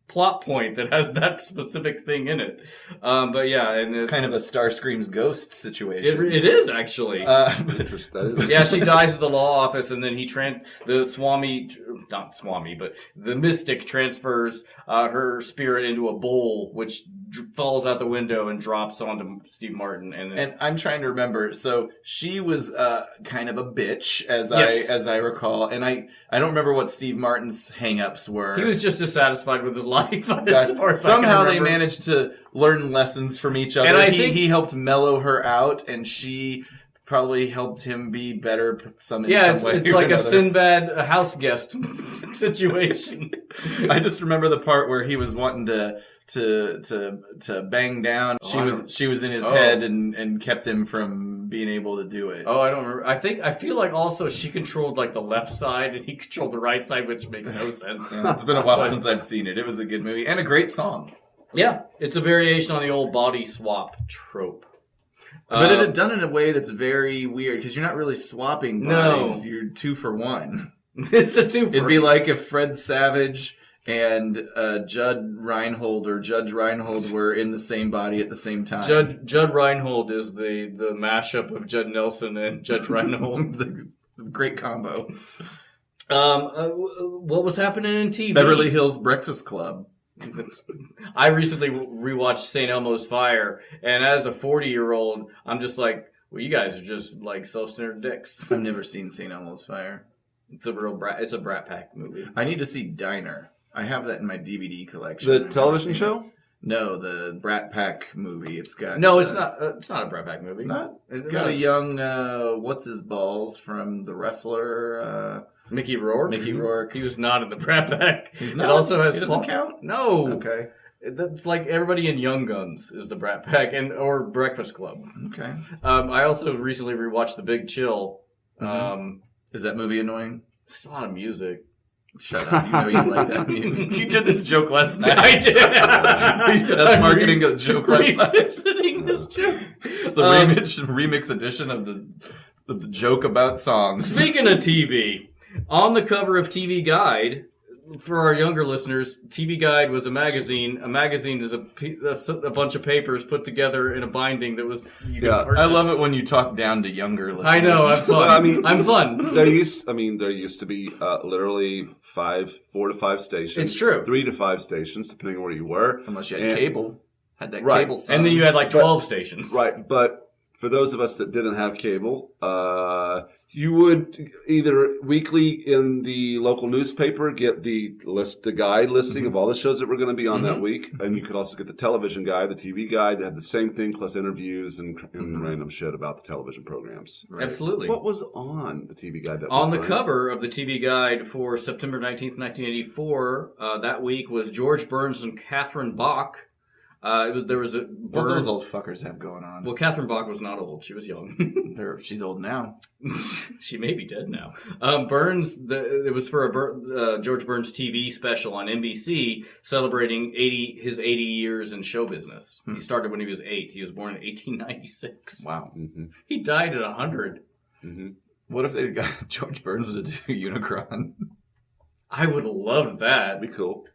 plot point that has that specific thing in it. But yeah, and it's kind of a Starscream's ghost situation. It is actually. Interesting. Yeah, she dies at the law office, and then the mystic transfers her spirit into a bowl, which falls out the window and drops onto Steve Martin. And I'm trying to remember. So she was kind of a bitch, as I recall, and I don't remember what Steve Martin's hang-ups were. He was just dissatisfied with his life. Somehow they managed to learn lessons from each other. And I think he helped mellow her out, and she probably helped him be better in some way. It's like a another. Sinbad house guest situation. I just remember the part where he was wanting to bang down. She was in his head and kept him from being able to do it. Oh, I don't remember. I feel like also she controlled like the left side and he controlled the right side, which makes no sense. Yeah, it's been a while since I've seen it. It was a good movie and a great song. Yeah, it's a variation on the old body swap trope. But it had done it in a way that's very weird because you're not really swapping bodies. No. You're 2 for 1. It's a 2 for It'd be like if Fred Savage and Judge Reinhold were in the same body at the same time. Judd Reinhold is the mashup of Judd Nelson and Judge Reinhold. The great combo. What was happening in TV? Beverly Hills Breakfast Club. I recently rewatched St. Elmo's Fire, and as a 40-year-old, I'm just like, well, you guys are just like self-centered dicks. I've never seen St. Elmo's Fire. It's a Brat Pack movie. I need to see Diner. I have that in my DVD collection. The television show? No, the Brat Pack movie. It's got. No, it's not. It's not a Brat Pack movie. It's not. It's got a young what's his balls from the wrestler. Mickey Rourke. Mickey Rourke. He was not in the Brat Pack. He's not. It also has. He doesn't count. No. Okay. That's like everybody in Young Guns is the Brat Pack or Breakfast Club. Okay. I also recently rewatched The Big Chill. Mm-hmm. Is that movie annoying? It's a lot of music. Shut up. You know you like that movie. You did this joke last night. I did. Were you test marketing a joke last night? Revisiting this joke. It's the remix edition of the joke about songs. Speaking of TV, on the cover of TV Guide, for our younger listeners, TV Guide was a magazine. A magazine is a bunch of papers put together in a binding that was purchase. I love it when you talk down to younger listeners. I know, I'm fun. Well, I mean, I'm fun. There used to be literally 4 to 5 stations. It's true. 3 to 5 stations, depending on where you were. Unless you had cable. Had that Right. cable song. And then you had like 12 stations. Right, but for those of us that didn't have cable, you would either weekly in the local newspaper get the guide listing of all the shows that were going to be on that week, and you could also get the television guide, the TV guide that had the same thing plus interviews and random shit about the television programs. Right. Absolutely. What was on the TV guide that On the week, cover of the TV Guide for September 19th, 1984, that week was George Burns and Catherine Bach. What those old fuckers have going on? Well, Catherine Bach was not old; she was young. She's old now. She may be dead now. It was for a George Burns TV special on NBC celebrating his 80 years in show business. He started when he was 8. He was born in 1896. Wow. Mm-hmm. He died at 100. Mm-hmm. What if they got George Burns to do Unicron? I would have loved that. That'd be cool.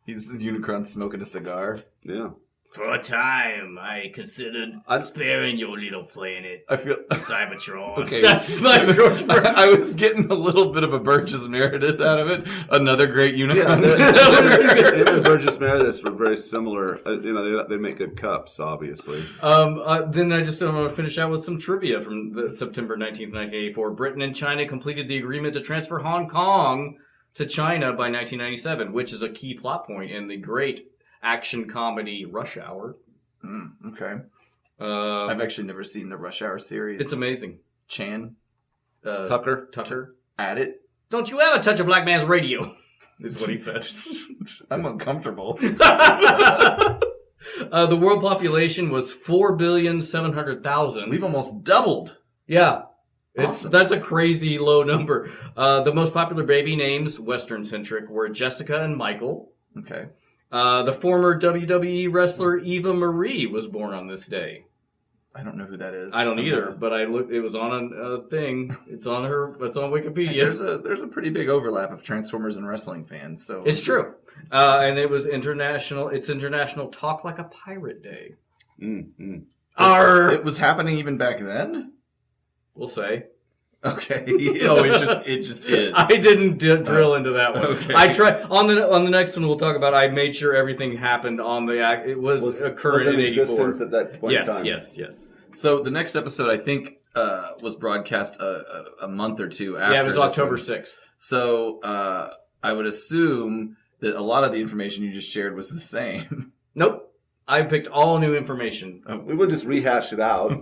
He's Unicron smoking a cigar. Yeah. For a time, I considered sparing your little planet, I feel Cybertron. Okay. That's my George Burns. I was getting a little bit of a Burgess Meredith out of it. Another great Unicron. Him and Burgess Meredith were very similar. They make good cups, obviously. Then I just want to finish out with some trivia from September 19th, 1984. Britain and China completed the agreement to transfer Hong Kong to China by 1997, which is a key plot point in the great action comedy Rush Hour. Okay. I've actually never seen the Rush Hour series. It's amazing. Chan. Tucker. Tutter. At it. Don't you ever touch a black man's radio. is what he says. I'm uncomfortable. The world population was 4,700,000. We've almost doubled. Yeah. Awesome. That's a crazy low number. The most popular baby names, Western-centric, were Jessica and Michael. Okay. The former WWE wrestler Eva Marie was born on this day. I don't know who that is. I don't either, but I looked. It was on a thing. It's on Wikipedia. There's a pretty big overlap of Transformers and wrestling fans. So It's true. And it was international. It's International Talk Like a Pirate Day. It was happening even back then. We'll say. Okay. Oh, it just is. I didn't drill into that one. Okay. I tried on the next one we'll talk about. I made sure everything happened on the act. It was occurred in in '84. existence at that point in time. Yes. So the next episode, I think, was broadcast a month or two after. Yeah, it was this October one. 6th. So I would assume that a lot of the information you just shared was the same. Nope. I picked all new information. We would just rehash it out.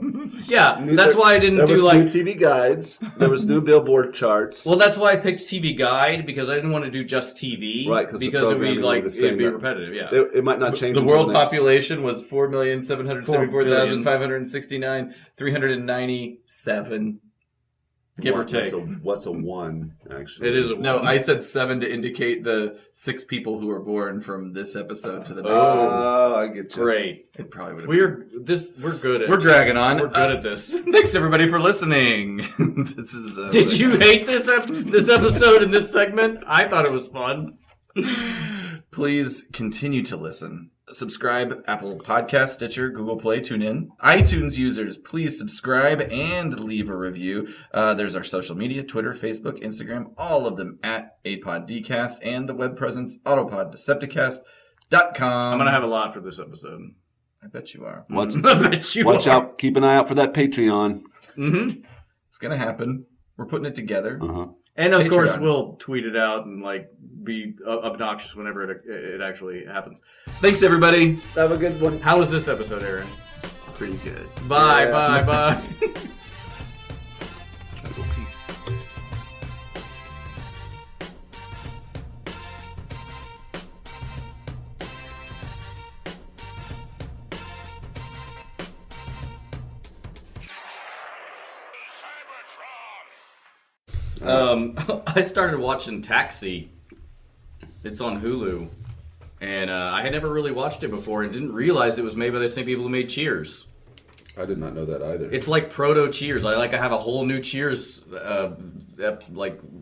Yeah, that's why I didn't There do was like. new TV guides. There was new Billboard charts. Well, that's why I picked TV Guide because I didn't want to do just TV. Right, 'cause the because it would be programming would like be the same it'd be then. repetitive. Yeah. It might not change. The until world next- population was 4,774,569, 397. Give or What's take. What's a one? Actually, It is a No, one. I said 7 to indicate the 6 people who were born from this episode to the next one. Oh, I get you. Great. It probably would have We're good at. We're dragging on. We're good at this. Thanks everybody for listening. This is. Did you hate this episode and this segment? I thought it was fun. Please continue to listen. Subscribe, Apple Podcast, Stitcher, Google Play, TuneIn. iTunes users, please subscribe and leave a review. There's our social media, Twitter, Facebook, Instagram, all of them at APOD Decast, and the web presence, Autopod Decepticast.com. I'm gonna have a lot for this episode. I bet you are. Watch, I bet you watch are. out. Keep an eye out for that Patreon. Mm-hmm. It's going to happen. We're putting it together. Uh-huh. And of course, Patreon. we'll tweet it out and like be obnoxious whenever it actually happens. Thanks, everybody. Have a good one. How was this episode, Aaron? Pretty good. Bye, Yeah. bye. I started watching Taxi. It's on Hulu. And I had never really watched it before and didn't realize it was made by the same people who made Cheers. I did not know that either. It's like proto Cheers. I have a whole new Cheers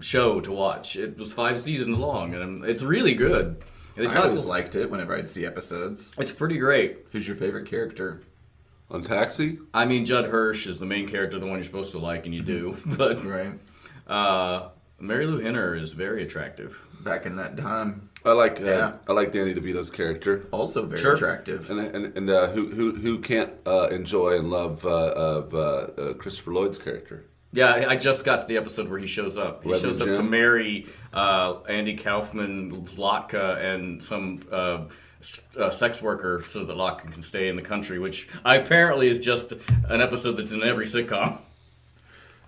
show to watch. It was 5 seasons long, and it's really good. And I always liked it whenever I'd see episodes. It's pretty great. Who's your favorite character? On Taxi? I mean, Judd Hirsch is the main character, the one you're supposed to like, and you do. But Right. Mary Lou Henner is very attractive. Back in that time. I like Yeah. Danny DeVito's character. Also very Sure. attractive. And who can't enjoy and love Christopher Lloyd's character? Yeah, I just got to the episode where he shows up. He Reverend shows up to Jim? marry Andy Kaufman, Zlatka, and some sex worker so that Latka can stay in the country, which apparently is just an episode that's in every sitcom.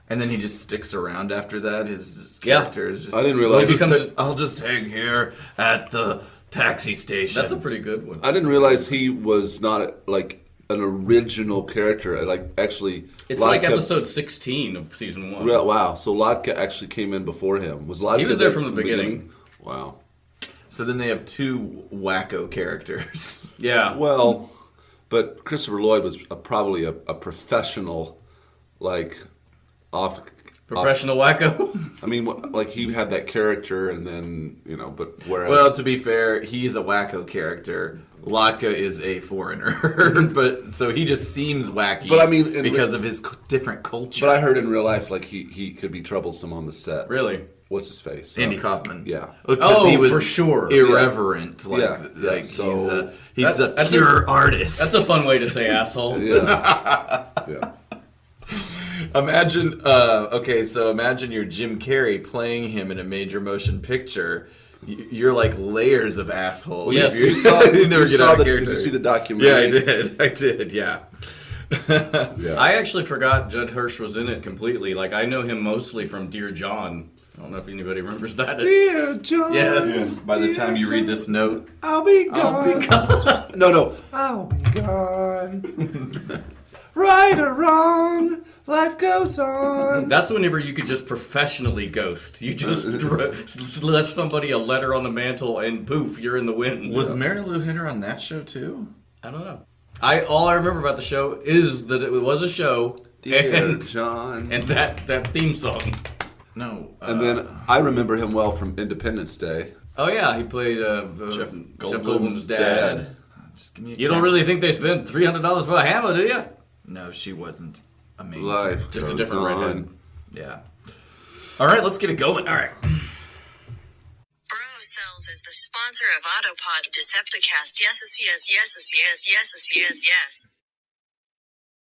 And then he just sticks around after that. His Yeah. character is just... I didn't realize. He becomes- I'll just hang here at the taxi station. That's a pretty good one. I didn't realize he was not like an original character. Actually, It's like Latka- episode 16 of season 1. Wow, so Latka actually came in before him. Was Latka He was there from the beginning. Wow. So then they have 2 wacko characters. Yeah. Well, but Christopher Lloyd was probably a professional, Professional wacko. I mean, he had that character, and then but whereas Well, to be fair, he's a wacko character. Latka is a foreigner, but so he just seems wacky. But I mean, because of his different culture. But I heard in real life, he could be troublesome on the set. Really? What's his face? Andy Kaufman. Yeah. Because he was for sure. irreverent. So he's a that's pure artist. That's a fun way to say asshole. Yeah. Yeah. Imagine, imagine you're Jim Carrey playing him in a major motion picture. You're like layers of asshole. Yes. You saw, You never get out of did character. you see the documentary? Yeah, I did, yeah. Yeah. I actually forgot Judd Hirsch was in it completely. I know him mostly from Dear John. I don't know if anybody remembers that. Dear John. Yes. By the time you read this note, I'll be gone. I'll be gone. No. I'll be gone. Right or wrong, life goes on. That's whenever you could just professionally ghost. You just left somebody a letter on the mantle and poof, you're in the wind. was Mary Lou Henner on that show too? I don't know. All I remember about the show is that it was a show Dear John. and that theme song. No. And then I remember him well from Independence Day. Oh yeah, he played Jeff Goldblum's dad. Just give me a You don't really think they spent $300 for a hammer, do you? No, she wasn't a main. Life Just a goes different on. redhead. Yeah. All right, let's get it going. All right. Bro Cells is the sponsor of Autopod Decepticast. Yes.